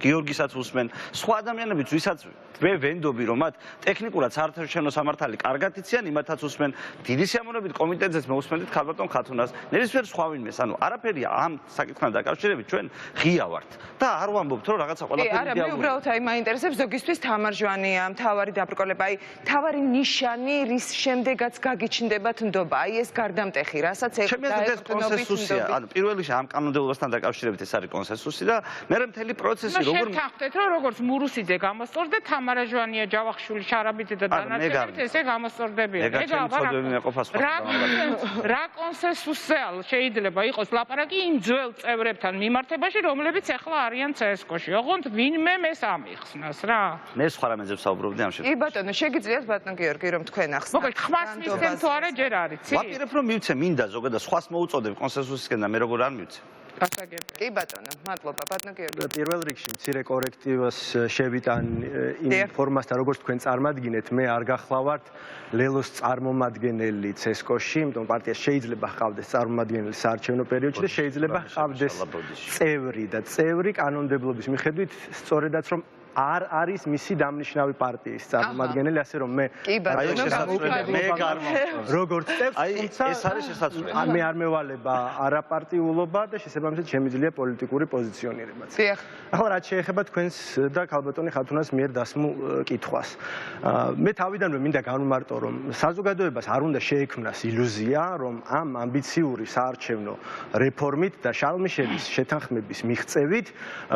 გიორგისაც უსმენ. სხვა ადამიანებიც ვისაც მე ვენდობი რომ მათ ტექნიკურად საარჩევნო სამართალი კარგად იციან, იმათაც უსმენ. დიდი სიამოვნებით კომიტეტზეც მოусმენთ ქალბატონ ხათუნას. ნებისმიერ სხვა ვინმეს, ანუ არაფერია ამ საკითხთან დაკავშირებით ჩვენ ღია ვართ და არ ვამბობთ რომ რაღაცა ყველაფერი არა, მე უბრალოდ აი მაინტერესებს ზოგისთვის თამარჟვანია, მთავარი დაბრკოლება, აი თავარი ნიშანი, რის შემდეგაც გაგიჩნდებათ ნდობა. აი ეს გარდამტეხი, რასაც ეს კონსენსუსია. ანუ პირველ რიგში ამ კანონმდებლობასთან დაკავშირებით ეს არის კონსენსუსი და მე მთელი პროცესი როგორ შევთანხმდეთ რომ როგორც მურუსიძე გამოსწორდა, თამარაჟვანია, ჯავახიშვილი, შარაბიძე და დანარჩენებიც ესე გამოსწორდებიან. რა კონსენსუსია შეიძლება იყოს ლაპარაკი იმ ძველ წევრებთან მიმართებაში, რომლებიც ახლა არიან CSKO-ში. ოღონდ ვინმე მეს ამიხსნას რა. მე სხვა რამეზე ვსაუბრობდი ამ შემთხვევაში. კი ბატონო, შეგიძლიათ ბატონო გიორგი რომ თქვენ ახსნათ. მოკლედ ხმას მისცემ თუ არა ჯერ არ იცი? ვაპირებ რომ მივცე, მინდა ზოგადად სხვას მოუწოდებ კონსენსუსისკენ და მე როგორ არ მივცე. კი ბატონო, მადლობა ბატონო გიორგი. პირველ რიგში მცირე კორექტივას შევიტან იმ ფორმასთან, როგორც თქვენ წარმადგინეთ, მე არ გახლავართ ლელოს წარმომადგენელი CSKO-ში, იმიტომ პარტიას შეიძლება ჰყავდეს წარმომადგენელი საარჩევნო პერიოდში და შეიძლება ჰყავდეს წევრი და წევრი კანონმდებლობის მიხედვით სწორედაც რომ არ არის მისი დამნიშნავი პარტიის წარმომადგენელი, ასე რომ მე როგორც წევს, თუმცა ეს არის შესაძლებელი. მე არ მევალება არაპარტიულობა და შესაბამისად შემიძლია პოლიტიკური პოზიციონირებაც. ახლა რაც შეეხება თქვენს და ქალბატონი ხათუნას მიერ დასმულ კითხვას. მე თავიდანვე მინდა განვმარტო, რომ საზოგადოებას არ უნდა შეექმნას ილუზია, რომ ამ ამბიციური საარჩევნო რეფორმით და შარლ მიშელის შეთანხმების მიღწევით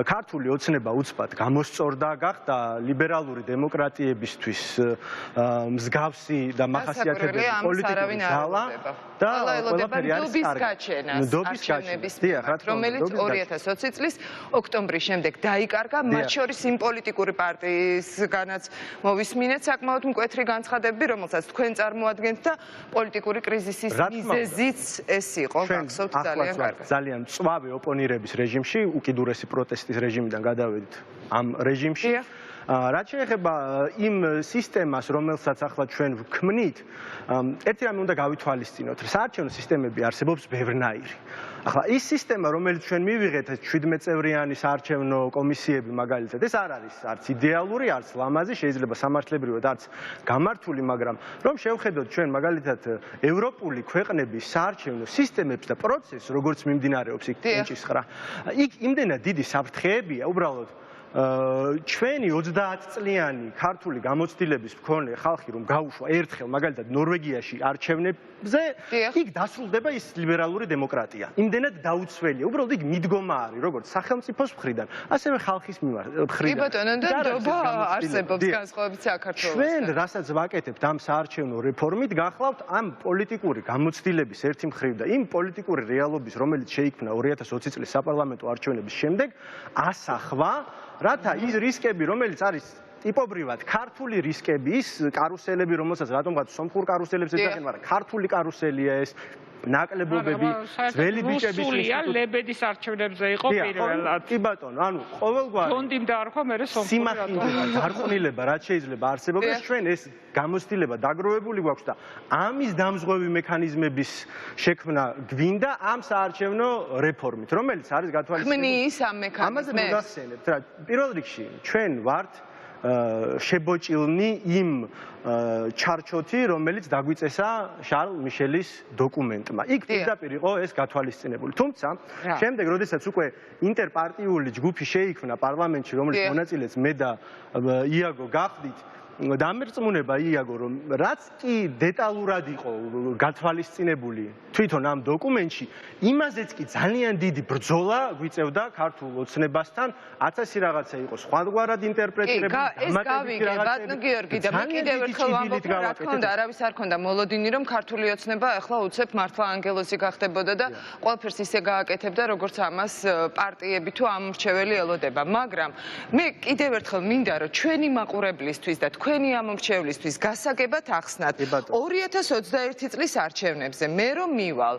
ქართული ოცნება უცბად გამოსწორდა გახდა ლიბერალური დემოკრატიებისთვის მსგავსი და მახასიათებელი პოლიტიკური ძალა და ყველაფერი არის კარგი. ნდობის გაჩენა, რომელიც 2020 წლის ოქტომბრის შემდეგ დაიკარგა, მათ შორის იმ პოლიტიკური პარტიისგანაც მოვისმინეთ საკმაოდ მკვეთრი განცხადებები, რომელსაც თქვენ წარმოადგენთ და პოლიტიკური კრიზისის მიზეზიც ეს იყო, გახსოვთ ძალიან კარგად. ძალიან მწვავე ოპონირების რეჟიმში, უკიდურესი პროტესტის რეჟიმიდან გადავედით ამ რეჟიმში. რაც შეეხება იმ სისტემას, რომელსაც ახლა ჩვენ ვქმნით, ერთი რამე უნდა გავითვალისწინოთ. საარჩევნო სისტემები არსებობს ბევრნაირი. ახლა ის სისტემა, რომელიც ჩვენ მივიღეთ 17 წევრიანი საარჩევნო კომისიები მაგალითად, ეს არ არის არც იდეალური, არც ლამაზი, შეიძლება სამართლებრივად არც გამართული, მაგრამ რომ შევხედოთ ჩვენ მაგალითად ევროპული ქვეყნების საარჩევნო სისტემებს და პროცესს, როგორც მიმდინარეობს იქ კენჭისყრა, იქ იმდენად დიდი საფრთხეებია, უბრალოდ ჩვენი 30 წლიანი ქართული გამოცდილების მქონე ხალხი რომ გაუშვა ერთხელ მაგალითად ნორვეგიაში არჩევნებზე, იქ დასრულდება ის ლიბერალური დემოკრატია. იმდენად დაუცველია, უბრალოდ იქ მიდგომა არის, როგორც სახელმწიფოს მხრიდან, ასევე ხალხის მხრიდან. კი ბატონო, და ნდობა არსებობს განსხვავებით საქართველოს. ჩვენ რასაც ვაკეთებთ ამ საარჩევნო რეფორმით, გახლავთ ამ პოლიტიკური გამოცდილების ერთი მხრივ და იმ პოლიტიკური რეალობის, რომელიც შეიქმნა 2020 წლის საპარლამენტო არჩევნების შემდეგ, ასახვა რათა ის რისკები, რომელიც არის ტიპობრივად ქართული რისკები, ის კარუსელები, რომელსაც რატომღაც სომხურ კარუსელებს ეძახიან, მაგრამ ქართული კარუსელია ეს, ნაკლებობები ძველი ბიჭების რუსულია ლებედის არჩევნებზე იყო პირველად. კი ბატონო, ანუ ყოველგვარი ფონდი დაარქვა მერე სიმახინჯე გარყვნილება რაც შეიძლება არსებობდეს ჩვენ ეს გამოცდილება დაგროვებული გვაქვს და ამის დამზღვევი მექანიზმების შექმნა გვინდა ამ საარჩევნო რეფორმით, რომელიც არის გათვალისწინებული. ქმნის ამ მექანიზმებს. ამაზე მოგახსენებთ რა, პირველ რიგში ჩვენ ვართ შებოჭილნი იმ ჩარჩოთი, რომელიც დაგვიწესა შარლ მიშელის დოკუმენტმა. იქ პირდაპირ იყო ეს გათვალისწინებული. თუმცა, შემდეგ, როდესაც უკვე ინტერპარტიული ჯგუფი შეიქმნა პარლამენტში, რომელიც მონაწილეც მე და იაგო გავხდით, დამერწმუნება იაგო, რომ რაც კი დეტალურად იყო გათვალისწინებული თვითონ ამ დოკუმენტში, იმაზეც კი ძალიან დიდი ბრძოლა გვიწევდა ქართულ ოცნებასთან, 1000 რაღაცა იყო სხვადასხვად ინტერპრეტირებული, ეს გავიგე, ბატონო გიორგი და მე კიდევ ერთხელ ვამბობ, რა თქმა უნდა, არავის არ ქონდა მოლოდინი, რომ ქართული ოცნება ახლა უცებ მართლა ანგელოზი გახდებოდა და ყველაფერს ისე გააკეთებდა, როგორც ამას პარტიები თუ ამომრჩეველი ელოდება. მაგრამ მე კიდევ ერთხელ მინდა, რომ ჩვენი მაყურებლისთვის და თქვენი ამომრჩევლისთვის გასაგებად ახსნათ 2021 წლის არჩევნებზე მე რომ მივალ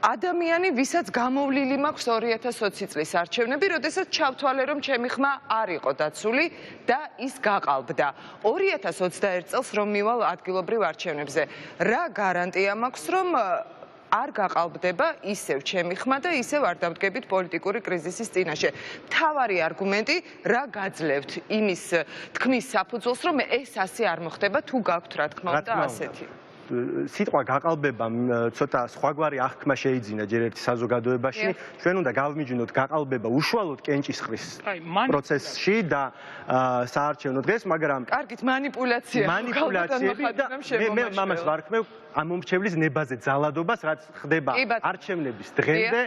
ადამიანი, ვისაც გამოვლილი მაქვს 2020 წლის არჩევნები, როდესაც ჩავთვალე, რომ ჩემი ხმა არ იყო დაცული და ის გაყალბდა. 2021 წელს რომ მივალ ადგილობრივ არჩევნებზე, რა გარანტია მაქვს, რომ არ გაყალბდება ისევ ჩემი ხმა და ისევ არ დავდგებით პოლიტიკური კრიზისის წინაშე. მთავარი არგუმენტი, რა გაძლევთ იმის თქმის საფუძველს, რომ ეს ასე არ მოხდება, თუ გაქვთ რა თქმა უნდა ასეთი. სიტყვა გაყალბება ცოტა სხვაგვარი აღქმა შეიძინა ჯერ ერთი საზოგადოებაში. ჩვენ უნდა გავმიჯნოთ გაყალბება უშუალოდ კენჭისყრის პროცესში და საარჩევნო დღეს, მაგრამ კარგით, მანიპულაცია და მე მამას ვარქმევ ამომრჩევლის ნებაზე ძალადობას, რაც ხდება არჩევნების დღემდე,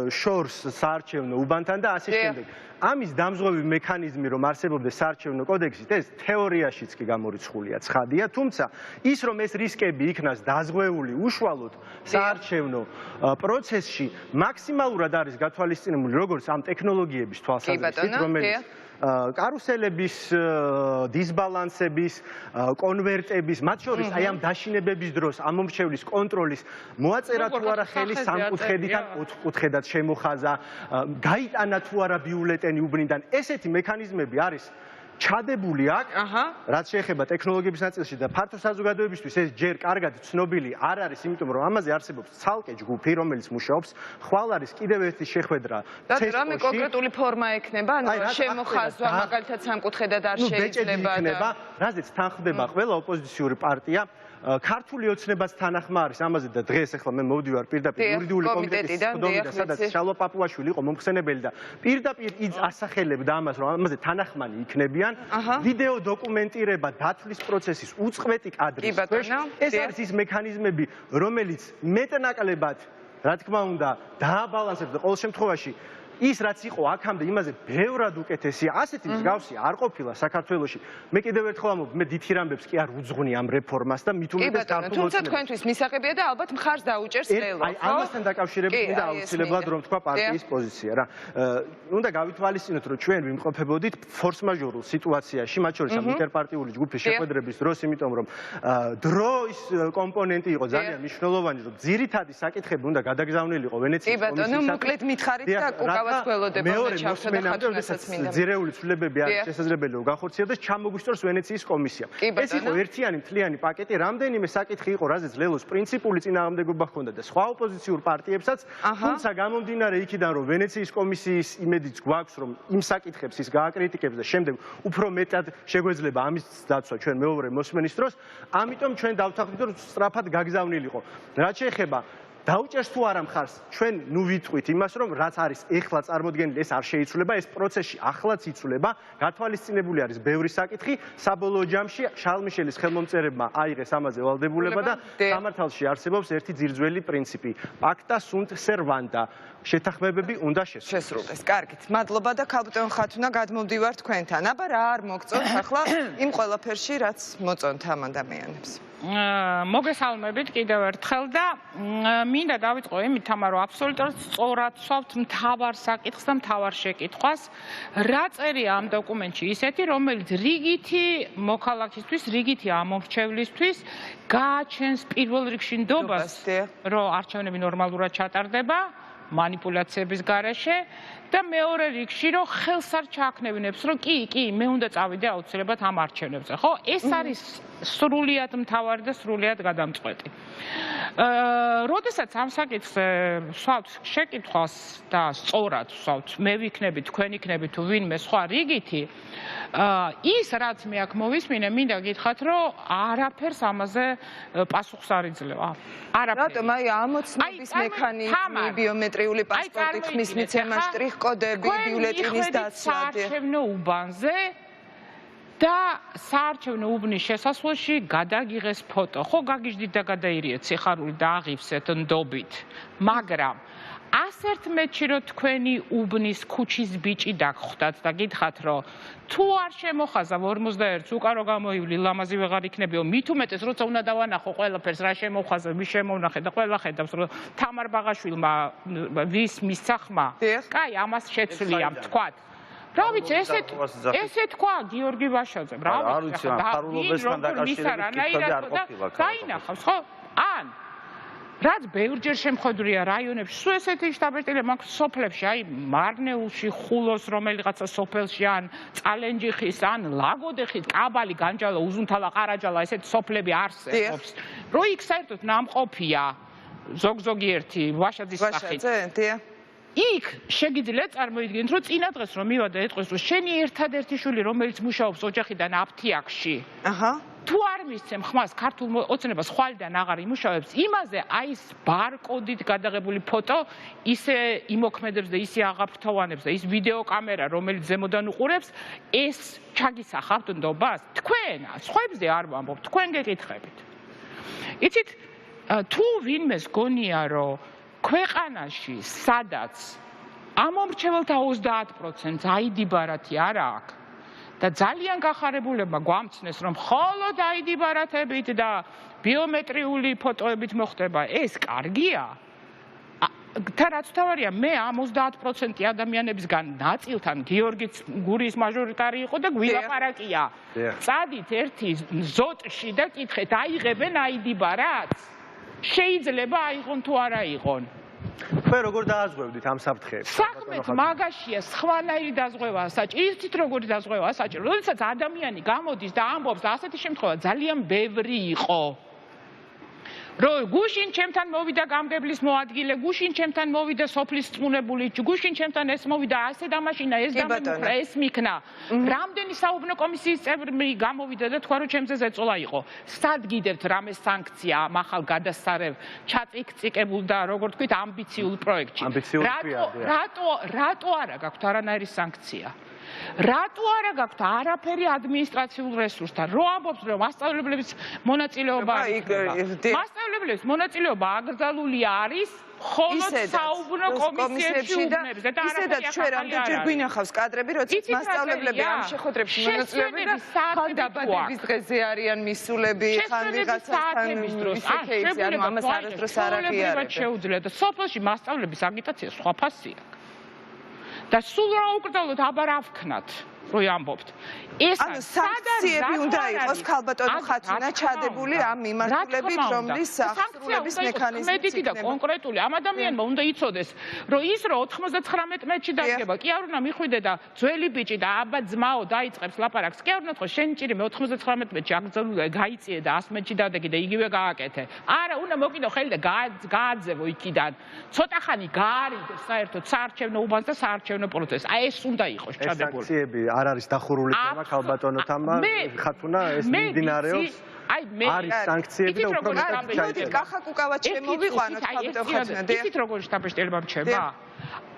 შორს საარჩევნო უბანთან და ასე შემდეგ. ამის დამზღვევი მექანიზმი რომ არსებობდეს საარჩევნო კოდექსით, ეს თეორიაშიც კი გამორიცხულია, ცხადია, თუმცა ის რომ ეს რისკები იქნას დაზღვეული უშუალოდ საარჩევნო პროცესში, მაქსიმალურად არის გათვალისწინებული როგორც ამ ტექნოლოგიების თვალსაზრისით, რომელიც კარუსელების, დისბალანსების, კონვერტების, მათ შორის აი ამ დაშინებების დროს ამომრჩევლის კონტროლის მოაწერა თუ არა ხელი სამკუთხედიდან 4 კუთხედად შემოხაზა, გაიტანა თუ არა ბიულეტენი უბნიდან, ესეთი მექანიზმები არის ჩადებული აქ, რაც შეეხება ტექნოლოგიების ნაწილში და ფართო საზოგადოებისთვის ეს ჯერ კარგად ცნობილი არ არის, იმიტომ რომ ამაზე არსებობს ცალკე ჯგუფი, რომელიც მუშაობს, ხვალ არის კიდევ ერთი შეხვედრა ცესკოში. და რამე კონკრეტული ფორმა ექნება, ანუ შემოხაზვა მაგალითად სამკუთხედად არ შეიძლება და რაზეც თან ხდება ყველა ოპოზიციური პარტია, ქართული ოცნებას თანახმა არის ამაზე და დღეს ახლა მე მოვდივარ პირდაპირ იურიდიული კომიტეტის სხდომიდან, სადაც შალვა პაპუაშვილი იყო მომხსენებელი და პირდაპირ ასახელებდა ამას, რომ ამაზე თანახმანი იქნებიან. ვიდეო დოკუმენტირება დათვლის პროცესის უწყვეტი კადრის ქვეშ, ეს არის ის მექანიზმები, რომელიც მეტნაკლებად, რა თქმა უნდა, დააბალანსებს და ყოველ შემთხვევაში ის რაც იყო აქამდე იმაზე ბევრად უკეთესია, ასეთი მსგავსი არ ყოფილა საქართველოში. მე კიდევ ერთხელ ამბობ, მე დიდ ამბებს კი არ უძღვნი ამ რეფორმას და მით უმეტეს ქართულ თუმცა თქვენთვის მისაღებია და ალბათ მხარს დაუჭერს ლელოს, ხო? აი ამასთან დაკავშირებით მინდა აუცილებლად რომ თქვა პარტიის პოზიცია რა. უნდა გავითვალისწინოთ, რომ ჩვენ ვიმყოფებოდით ფორს-მაჟორულ სიტუაციაში, მათ შორის ამ ინტერპარტიული ჯგუფის შეხვედრების დროს, იმიტომ რომ დროის კომპონენტი იყო ძალიან მნიშვნელოვანი, რომ ძირითადი საკითხები უნდა გადაგზავნილიყო ვენეციის კომისიისათვის. კი ბატონო, მოკლედ მითხარით და უკავად გველოდება ჩავსვა და ხათუნასაც მინდა. ძირეული ცვლილებები არის შესაძლებელი რომ განხორციელდეს, ჩამოგვისწორს ვენეციის კომისიამ. ეს იყო ერთიანი მთლიანი პაკეტი, რამდენიმე საკითხი იყო, რაზეც ლელოს პრინციპული წინააღმდეგობა ჰქონდა და სხვა ოპოზიციურ პარტიებსაც, თუმცა გამომდინარე იქიდან, რომ ვენეციის კომისიის იმედიც გვაქვს, რომ იმ საკითხებს ის გააკრიტიკებს და შემდეგ უფრო მეტად შეგვეძლება ამის დაცვა ჩვენ მეორე მოსმენის დროს, ამიტომ ჩვენ დავთანხმდით, რომ სწრაფად გაგზავნილიყო. რაც შეეხება დაუჭერს თუ არა მხარს, ჩვენ ნუ ვიტყვით იმას, რომ რაც არის ეხლა წარმოდგენილი, ეს არ შეიცვლება, ეს პროცესში ახლაც იცვლება, გათვალისწინებული არის ბევრი საკითხი, საბოლოო ჯამში შარლ მიშელის ხელმომწერებმა აიღეს ამაზე ვალდებულება და სამართალში არსებობს ერთი ძირძველი პრინციპი, pacta sunt servanda, შეთანხმებები უნდა შესრულდეს. კარგით, მადლობა და ქალბატონ ხათუნა, გადმოვდივარ თქვენთან. აბა რა არ მოგწონთ ახლა იმ ყველაფერში, რაც მოწონთ ამ ადამიანებს. მოგესალმებით კიდევ ერთხელ და მინდა დავიწყო იმით, თამარ, რომ აბსოლუტურად სწორად ვსვავთ მთავარ საკითხს და მთავარ შეკითხვას. რა წერია ამ დოკუმენტში ისეთი, რომელიც რიგითი მოქალაქისთვის, რიგითი ამომრჩევლისთვის გააჩენს პირველ რიგში ნდობას, რომ არჩევნები ნორმალურად ჩატარდება, манипуляციების გარეშე და მეორე რიგში რომ ხელს არ ჩააქნევინებს რომ კი მე უნდა წავიდე აუცილებლად ამ არჩევნებზე ხო ეს არის სრულიად მთავარი და სრულიად გადამწყვეტი როდესაც ამ საკითხს ვსვავთ შეკითხვას და სწორად ვსვავთ მე ვიქნები თქვენ იქნებით თუ ვინმე სხვა რიგითი ის რაც მე აქ მოვისმინე მინდა გითხრათ რომ არაფერს ამაზე პასუხს არ იძლევა არაფერს რატომ აი ამოცნობის მექანიზმი ბიომეტრიული პასპორტი ხმის მიცემა შტრიხ-კოდები ბიულეტენის დაცვა საარჩევნო უბანზე და საარჩევნო უბნის შესასვლელში გადაგიღეს ფოტო ხო გაგიჟდით და გადაირიეთ სიხარული და აღივსეთ ნდობით მაგრამ 101 მეტრში რომ თქვენი უბნის ქუჩის ბიჭი დაგხვდათ და გითხრათ რომ თუ არ შემოხაზა 41-ს უკან რო გამოივლი ლამაზი ვეღარ იქნებიო მით უმეტეს როცა უნდა დავანახო ყველაფერს რა შემოხაზა ვის შემოვნახე და ყველა ხედავს რომ თამარ ბაღაშვილმა ვის მისცა ხმა კაი ამას შეცვლია თქვათ რა ვიცი ესე თქვა გიორგი ვაშაძემ რა ვიცი ფარულობასთან დაკავშირებით დაინახავს ხო ან რაც ბევრჯერ შემხედრია რაიონებში სულ ესეთი შტაბ-ეტილე მაქვს სოფლებში აი მარნეულში ხულოს რომელიღაცა სოფელში ან წალენჯიხის ან ლაგოდეხის კაბალი განჯალა უზუნთალა ყარაჯალა ესეთი სოფლები არსებობს რო იქ საერთოდ ნამყოფია ზოგ-ზოგიერთი ვაშაძის სახით იქ შეგიძლიათ წარმოიდგინოთ რომ წინა დღეს რომ მივადა ეტყვის რომ შენი ერთადერთი შვილი რომელიც მუშაობს ოჯახიდან აფთიაქში თუ არ მისცემ ხმას ქართულ ოცნებას ხვალიდან აღარ იმუშავებს იმაზე აი ეს ბარკოდით გადაღებული ფოტო ისე იმოქმედებს და ისე აღაფრთოვანებს და ის ვიდეო კამერა რომელიც ზემოდან უყურებს ეს ჩაგისახავთ ნდობას თქვენ სხვებზე არ ვამბობ თქვენ გეკითხებით იცით თუ ვინმეს გონია რომ ქვეყანაში სადაც ამომრჩეველთა 30%-ს აიდი ბარათი არ აქვს და ძალიან გახარებულებმა გვამცნეს რომ მხოლოდ აიდი ბარათებით და ბიომეტრიული ფოტოებით მოხდება ეს კარგია და რაც თავარია მე ამ 30% ადამიანებისგან ნაწილთან გიორგიც გურიის მაჟორიტარი იყო და გვილაპარაკია წადით ერთი ზოტში და კითხეთ აიღებენ აიდი ბარათს შეიძლება აიღონ თუ არ აიღონ თქვენ როგორ დააზღვევდით ამ საფრთხეებს საქმეთ მაგაშია სხვანაირი დაზღვევაა საჭირო იცით როგორი დაზღვევაა საჭირო როდესაც ადამიანი გამოდის და ამბობს და ასეთი შემთხვევა ძალიან ბევრი იყო რომ გუშინ ჩემთან მოვიდა გამგებლის მოადგილე გუშინ ჩემთან მოვიდა სოფლის წმუნებული გუშინ ჩემთან ეს მოვიდა ასე დამაშინა ეს დამემუხრა ეს მიქნა რამდენი საუბნო კომისიის წევრი გამოვიდა და თქვა რომ ჩემზე ზეწოლა იყო სად გიდევთ რამე სანქცია მახალ გადასარევ ჩაწიკწიკებულ და როგორ თქვით ამბიციურ პროექტში რატო არა გაქვთ არანაირი სანქცია რატო არა გაქვთ არაფერი ადმინისტრაციულ რესურსთან რო ამბობს რომ მასწავლებლების მონაწილეობა მასწავლებლების მონაწილეობა აკრძალული არის ხოლო საუბნო კომისიებში უბნებზე და ისედაც ჩვენ რამდენჯერ გვინახავს კადრები როცა მასწავლებლები ამ შეხვედრებში მონაწილეობენ და ხალხდაბადების დღეზე არიან მისულები ხან ვიღაცასთან ისეთი ანუ ამას არასდროს არ აღიარებენ შეუძლია და სოფელში მასწავლებლების აგიტაცია სხვა ფასია და სულ რა უკრძალოთ აბარ ავქნათ რო ამბობთ ეს ანუ სანქციები უნდა იყოს ქალბატონო ხათუნა ჩადებული ამ მიმართულებით რომლის აღსრულების მექანიზმი მედიკი და კონკრეტული ამ ადამიანმა უნდა იცოდეს რომ ის რო 99 მეტრში დადგება კი არ უნდა მიხვიდე და ძველი ბიჭი და აბა ძმაო დაიწყებს ლაპარაკს კი არ უნდა თქო შენ ჭირი მე 99 მეტრში აკრძალული გაიწიე და 100 მეტრში დადეგე და იგივე გააკეთე არა უნდა მოკიდო ხელი და გააძევო იქიდან ცოტა ხანი გაარიდო საერთოდ საარჩევნო უბანს და საარჩევნო პროცესს აი ეს უნდა იყოს ჩადებული სანქციები არ არის დახურული თემა ქალბატონოთამა ხათუნა ეს მიმდინარეობს არის სანქციები და უფრო მეტად ჩაიწერა კახაკუკავა შემოვიყვანოთ ქალბატონ ხათუნა და ისიც როგორ შტაბ-ეტილება რჩება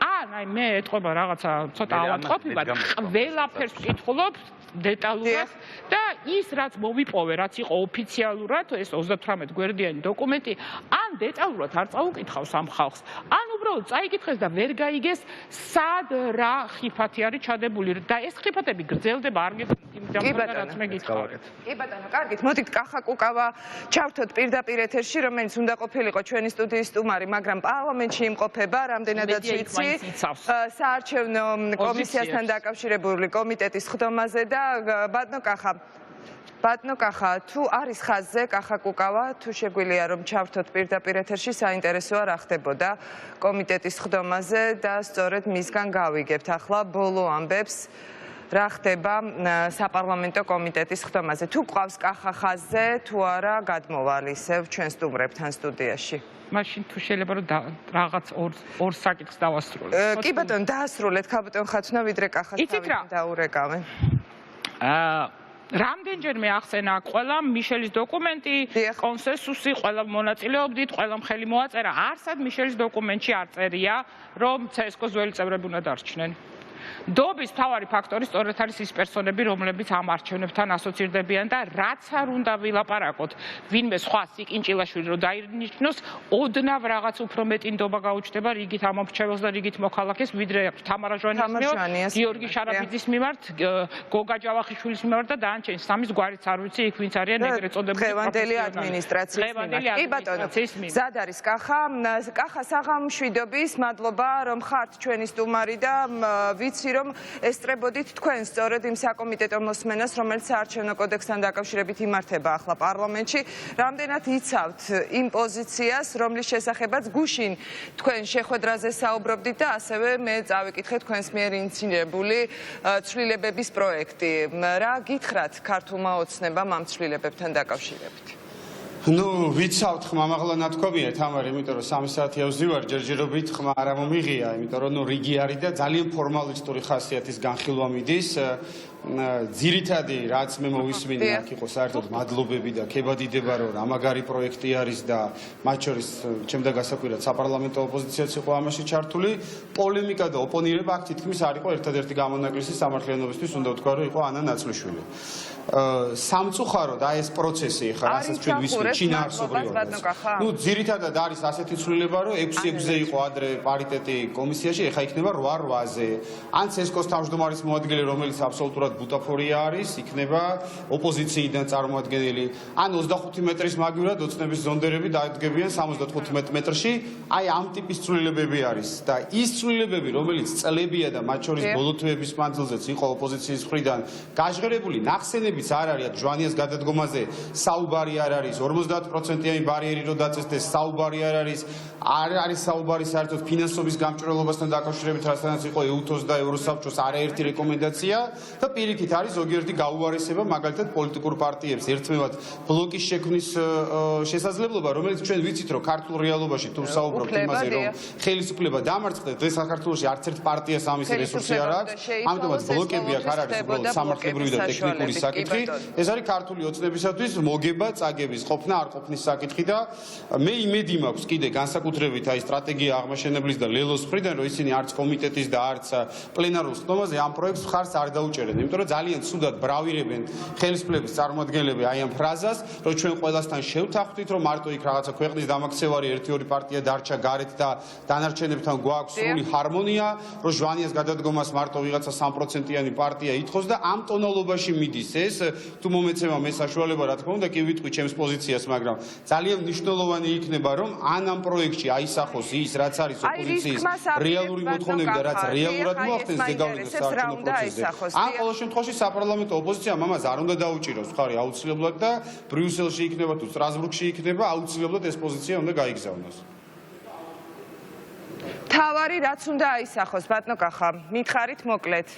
აი მე ეთყობა რაღაცა ცოტა ავადმყოფი და ყველაფერს ვკითხულობ დეტალურად და ის რაც მოვიპოვე რაც იყო ოფიციალურად ეს 38 გვერდიანი დოკუმენტი ან დეტალურად არ წაუკითხავს ამ ხალხს ან უბრალოდ უბრალოდ წაიკითხეს და ვერ გაიგეს სად რა ხიფათი არის ჩადებული და ეს ხიფათები გრძელდება არ გეტყვით რაც მე გითხარით. კი ბატონო, კარგით, მოდით კახა კუკავა ჩავთოთ პირდაპირ ეთერში, რომელიც უნდა ყოფილიყო ჩვენი სტუდიის სტუმარი, მაგრამ პარლამენტში იმყოფება, რამდენადაც ვიცი, საარჩევნო კომისიასთან დაკავშირებული კომიტეტის ხდომაზე და ბატონო კახა, თუ არის ხაზზე კახა კუკავა, თუ შეგვიძლია რომ ჩავთოთ პირდაპირ ეთერში, საინტერესოა რა ხდებოდა კომიტეტის ხდომაზე და სწორედ მისგან გავიგებთ ახლა ბოლო ამბებს. რა ხდება საპარლამენტო კომიტეტის ხდომაზე. თუ ყავს კახა ხაზზე, თუ არა, გადმოვალ ისევ ჩვენ სტუმრებთან სტუდიაში. მაშინ თუ შეიძლება რომ რაღაც ორ საკითხს დავასრულოთ. კი ბატონო, დაასრულეთ ქალბატონ ხათუნა, ვიდრე კახას თავიდან დაურეკავენ. რამდენჯერმე ახსენა ყველა მიშელის დოკუმენტი, კონსენსუსი, ყველა მონაწილეობდით, ყველამ ხელი მოაწერა. არსად მიშელის დოკუმენტში არ წერია, რომ CSKO-ს ძველი წევრები უნდა დარჩნენ. დობის მთავარი ფაქტორი სწორედ არის ის პერსონები, რომლებიც ამ არჩევნებთან ასოცირდებიან და რაც არ უნდა ვილაპარაკოთ, ვინმე სხვა სიკინჭილაშვილი რომ დაინიშნოს, ოდნავ რაღაც უფრო მეტი ნდობა გაუჩნდება რიგით ამომრჩეველს და რიგით მოქალაქეს, ვიდრე თამარა ჟვანიას, გიორგი შარაფიძის მიმართ, გოგა ჯავახიშვილის მიმართ და დანარჩენი სამის გვარიც არ ვიცი, იქ ვინც არიან ეგრეთ წოდებული დღევანდელი ადმინისტრაციის მიმართ. კი ბატონო, ზად არის კახა საღამშვიდობის, მადლობა რომ ხართ ჩვენი სტუმარი და ვიცი რომ ესწრებოდით თქვენ სწორედ იმ საკომიტეტო მოსმენას, რომელიც საარჩევნო კოდექსთან დაკავშირებით იმართება ახლა პარლამენტში. რამდენად იცავთ იმ პოზიციას, რომლის შესახებაც გუშინ თქვენ შეხვედრაზე საუბრობდით და ასევე მე წავიკითხე თქვენს მიერ ინიციირებული ცვლილებების პროექტი. რა გითხრათ ქართულმა ოცნებამ ამ ცვლილებებთან დაკავშირებით? ვიცავთ ხმა მაღლა ნათქვამია თამარ, იმიტომ რომ 3 საათი ავზივარ, ჯერჯერობით ხმა არ მომიღია, იმიტომ რომ რიგი არის და ძალიან ფორმალისტური ხასიათის განხილვა მიდის. ძირითადი რაც მე მოვისმინე აქ იყო საერთოდ მადლობები და ქებადიდება რომ რა მაგარი პროექტი არის და მათ შორის ჩემდა გასაკვირად საპარლამენტო ოპოზიციაც იყო ამაში ჩართული. პოლემიკა და ოპონირება აქ თითქმის არ იყო ერთადერთი გამონაკლისი სამართლიანობისთვის, უნდა ვთქვა რომ იყო ანა ნაცვლიშვილი. სამწუხაროდ აი ეს პროცესი ხა რასაც ჩვენ ვისმენთ შინაარსობრივად. ძირითადად არის ასეთი ცვლილება რომ 6-6-ზე იყო ადრე პარიტეტი კომისიაში, ეხა იქნება 8-8-ზე. ან CSKO-ს თავმჯდომარის მოადგილე, რომელიც აბსოლუტურად ბუტაფორია არის, იქნება ოპოზიციიდან წარმოადგენელი, ან 25 მეტრის მაგივრად ოცნების ზონდერები დაადგებიან 75 მეტრში. აი ამ ტიპის ცვლილებები არის და ის ცვლილებები, რომელიც წლებია და მათ შორის ბოლო თვეების მანძილზეც იყო ოპოზიციის მხრიდან გაჟღერებული, ნახსენებიც არ არის ჟვანიას გადადგომაზე, საუბარი არ არის 50%-იანი ბარიერი რო დაწესდეს, საუბარი არ არის, არ არის საუბარი საერთოდ ფინანსობის გამჭვირვალობასთან დაკავშირებით, რასაც იყო EUTOS და ევროსაბჭოს არაერთი რეკომენდაცია და პირიქით არის ზოგიერთი გაუარესება, მაგალითად პოლიტიკურ პარტიებს ერთმევად ბლოკის შექმნის შესაძლებლობა, რომელიც ჩვენ ვიცით, რომ ქართულ რეალობაში თუ საუბრობთ იმაზე, რომ ხელისუფლება დამარცხდა, დღეს საქართველოში არც ერთ პარტიას ამის რესურსი არ აქვს, ამიტომაც ბლოკები აქ არ არის უბრალოდ სამართლებრივი და ტექნიკური საკითხი, ეს არის ქართული ოცნებისათვის მოგება, წაგების ყოფნა, არ ყოფნის საკითხი და მე იმედი მაქვს კიდე განსაკუთრებით აი სტრატეგია აღმაშენებლის და ლელოს მხრიდან, რომ ისინი არც კომიტეტის და არც პლენარულ ხდომაზე ამ პროექტს ხარს არ დაუჭერენ. იმიტომ რომ ძალიან ცუდად ბრავირებენ ხელისუფლების წარმომადგენლები აი ამ ფრაზას, რომ ჩვენ ყველასთან შევთანხმდით, რომ მარტო იქ რაღაცა ქვეყნის დამაქცევარი 1-2 პარტია დარჩა გარეთ და დანარჩენებთან გვაქვს სრული ჰარმონია, რომ ჟვანიას გადადგომას მარტო ვიღაცა 3%-იანი პარტია ითხოვს და ამ ტონალობაში მიდის ეს. თუ მომეცემა მე საშუალება რა თქმა უნდა კი ვიტყვი ჩემს პოზიციას, მაგრამ ძალიან მნიშვნელოვანი იქნება რომ ამ პროექტში აისახოს ის რაც არის ოპოზიციის რეალური მოთხოვნები და რაც რეალურად მოახდენს ზეგავლენას საარჩევნო პროცესზე. ამ ყოველ შემთხვევაში საპარლამენტო ოპოზიციამ ამას არ უნდა დაუჭიროს მხარი აუცილებლად და ბრიუსელში იქნება თუ სტრასბურგში იქნება აუცილებლად ეს პოზიცია უნდა გაიგზავნოს. თავარი რაც უნდა აისახოს ბატონო კახა, მითხარით მოკლედ.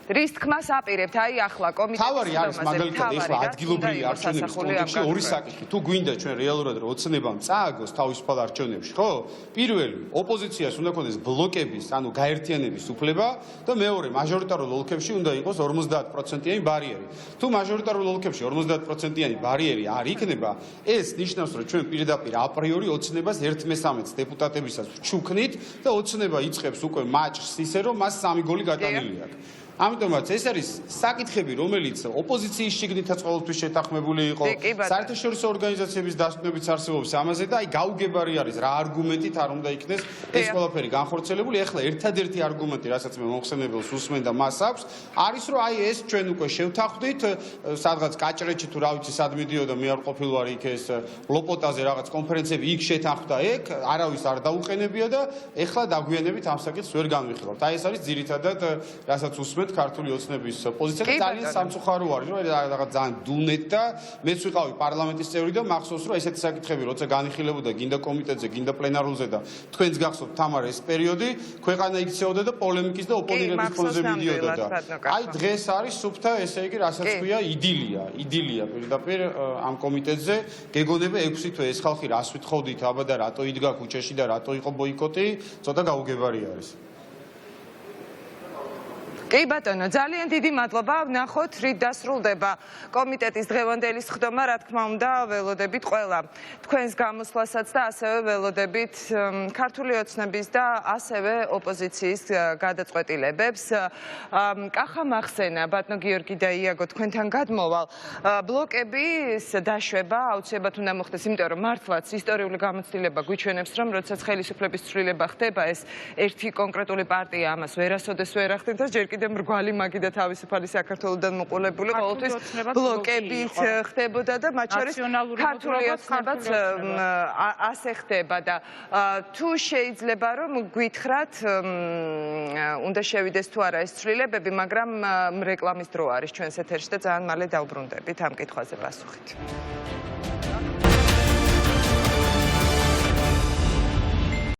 რის თქმას აპირებთ აი ახლა კომიტეტის თავარი არის მაგალითად ეხლა ადგილობრივი არჩევნების კონტექსტში ორი საკითხი. თუ გვინდა ჩვენ რეალურად რომ ოცნებამ წააგოს თავისუფალ არჩევნებში, ხო? პირველი, ოპოზიციას უნდა ქონდეს ბლოკების, ანუ გაერთიანების უფლება და მეორე, მაჟორიტარულ ოლქებში უნდა იყოს 50%-იანი ბარიერი. თუ მაჟორიტარულ ოლქებში 50%-იანი ბარიერი არ იქნება, ეს ნიშნავს, რომ ჩვენ პირდაპირ აპრიორი ოცნებას 1/13 დეპუტატებისაც ვჩუქნით და ოცნება იწყებს უკვე მაჭრს ისე, რომ მას 3 გოლი გატანილი აქვს. ამიტომაც ეს არის საკითხები, რომელიც ოპოზიციის შიგნითაც ყოველთვის შეთანხმებული იყო, საერთაშორისო ორგანიზაციების დასკვნებიც არსებობს ამაზე და აი გაუგებარი არის რა არგუმენტით არ უნდა იქნეს ეს ყველაფერი განხორციელებული. ეხლა ერთადერთი არგუმენტი, რასაც მე მომხსენებელს უსმენ და მას აქვს, არის რომ აი ეს ჩვენ უკვე შევთანხმდით, სადღაც კაჭრეთში თუ რა ვიცი სად მიდიოდა, მე არ ყოფილი ვარ იქ ეს ლოპოტაზე რაღაც კონფერენციები იქ შეთანხმდა ეგ, არავის არ დაუყენებია და ეხლა დაგვიანებით ამ საკითხს ვერ განვიხილავთ. აი ეს არის ძირითადად რასაც უსმენთ ქართული ოცნების პოზიცია და ძალიან სამწუხარო არის, რომ რაღაც ძალიან დუნეთ და მეც ვიყავი პარლამენტის წევრი და მახსოვს, რომ ესეთი საკითხები როცა განიხილებოდა გინდა კომიტეტზე, გინდა პლენარულზე და თქვენს გახსოვთ თამარ ეს პერიოდი, ქვეყანა იქცეოდა და პოლემიკის და ოპონირების ფონზე მიდიოდა და აი დღეს არის სუფთა ესე იგი რასაც ქვია იდილია პირდაპირ ამ კომიტეტზე გეგონება 6 თვე ეს ხალხი რას ვითხოვდით აბა და რატო იდგა ქუჩაში და რატო იყო ბოიკოტი, ცოტა გაუგებარი არის. კი ბატონო, ძალიან დიდი მადლობა. ვნახოთ, რით დასრულდება კომიტეტის დღევანდელი სხდომა, რა თქმა უნდა, ველოდებით ყველა თქვენს გამოსვლასაც და ასევე ველოდებით ქართული ოცნების და ასევე ოპოზიციის გადაწყვეტილებებს. კახა მახსენა, ბატონო გიორგი და იაგო, თქვენთან გადმოვალ ბლოკების დაშვება აუცილებლად უნდა მოხდეს, იმიტომ რომ მართლაც ისტორიული გამოცდილება გვიჩვენებს, რომ როდესაც ხელისუფლების ცვლილება ხდება, ეს ერთი კონკრეტული პარტია ამას ვერასოდეს ვერ ახდენს, ჯერ კიდევ მრგვალი მაგი და თავისუფალი საქართველოსთან მოყოლებული ყოველთვის ბლოკებით ხდებოდა და მათ შორის ქართული ოცნებაც ასე ხდება და თუ შეიძლება რომ გითხრათ უნდა შევიდეს თუ არა ეს ცვლილებები, მაგრამ რეკლამის დრო არის ჩვენს ეთერში და ძალიან მალე დავბრუნდებით ამ კითხვაზე პასუხით.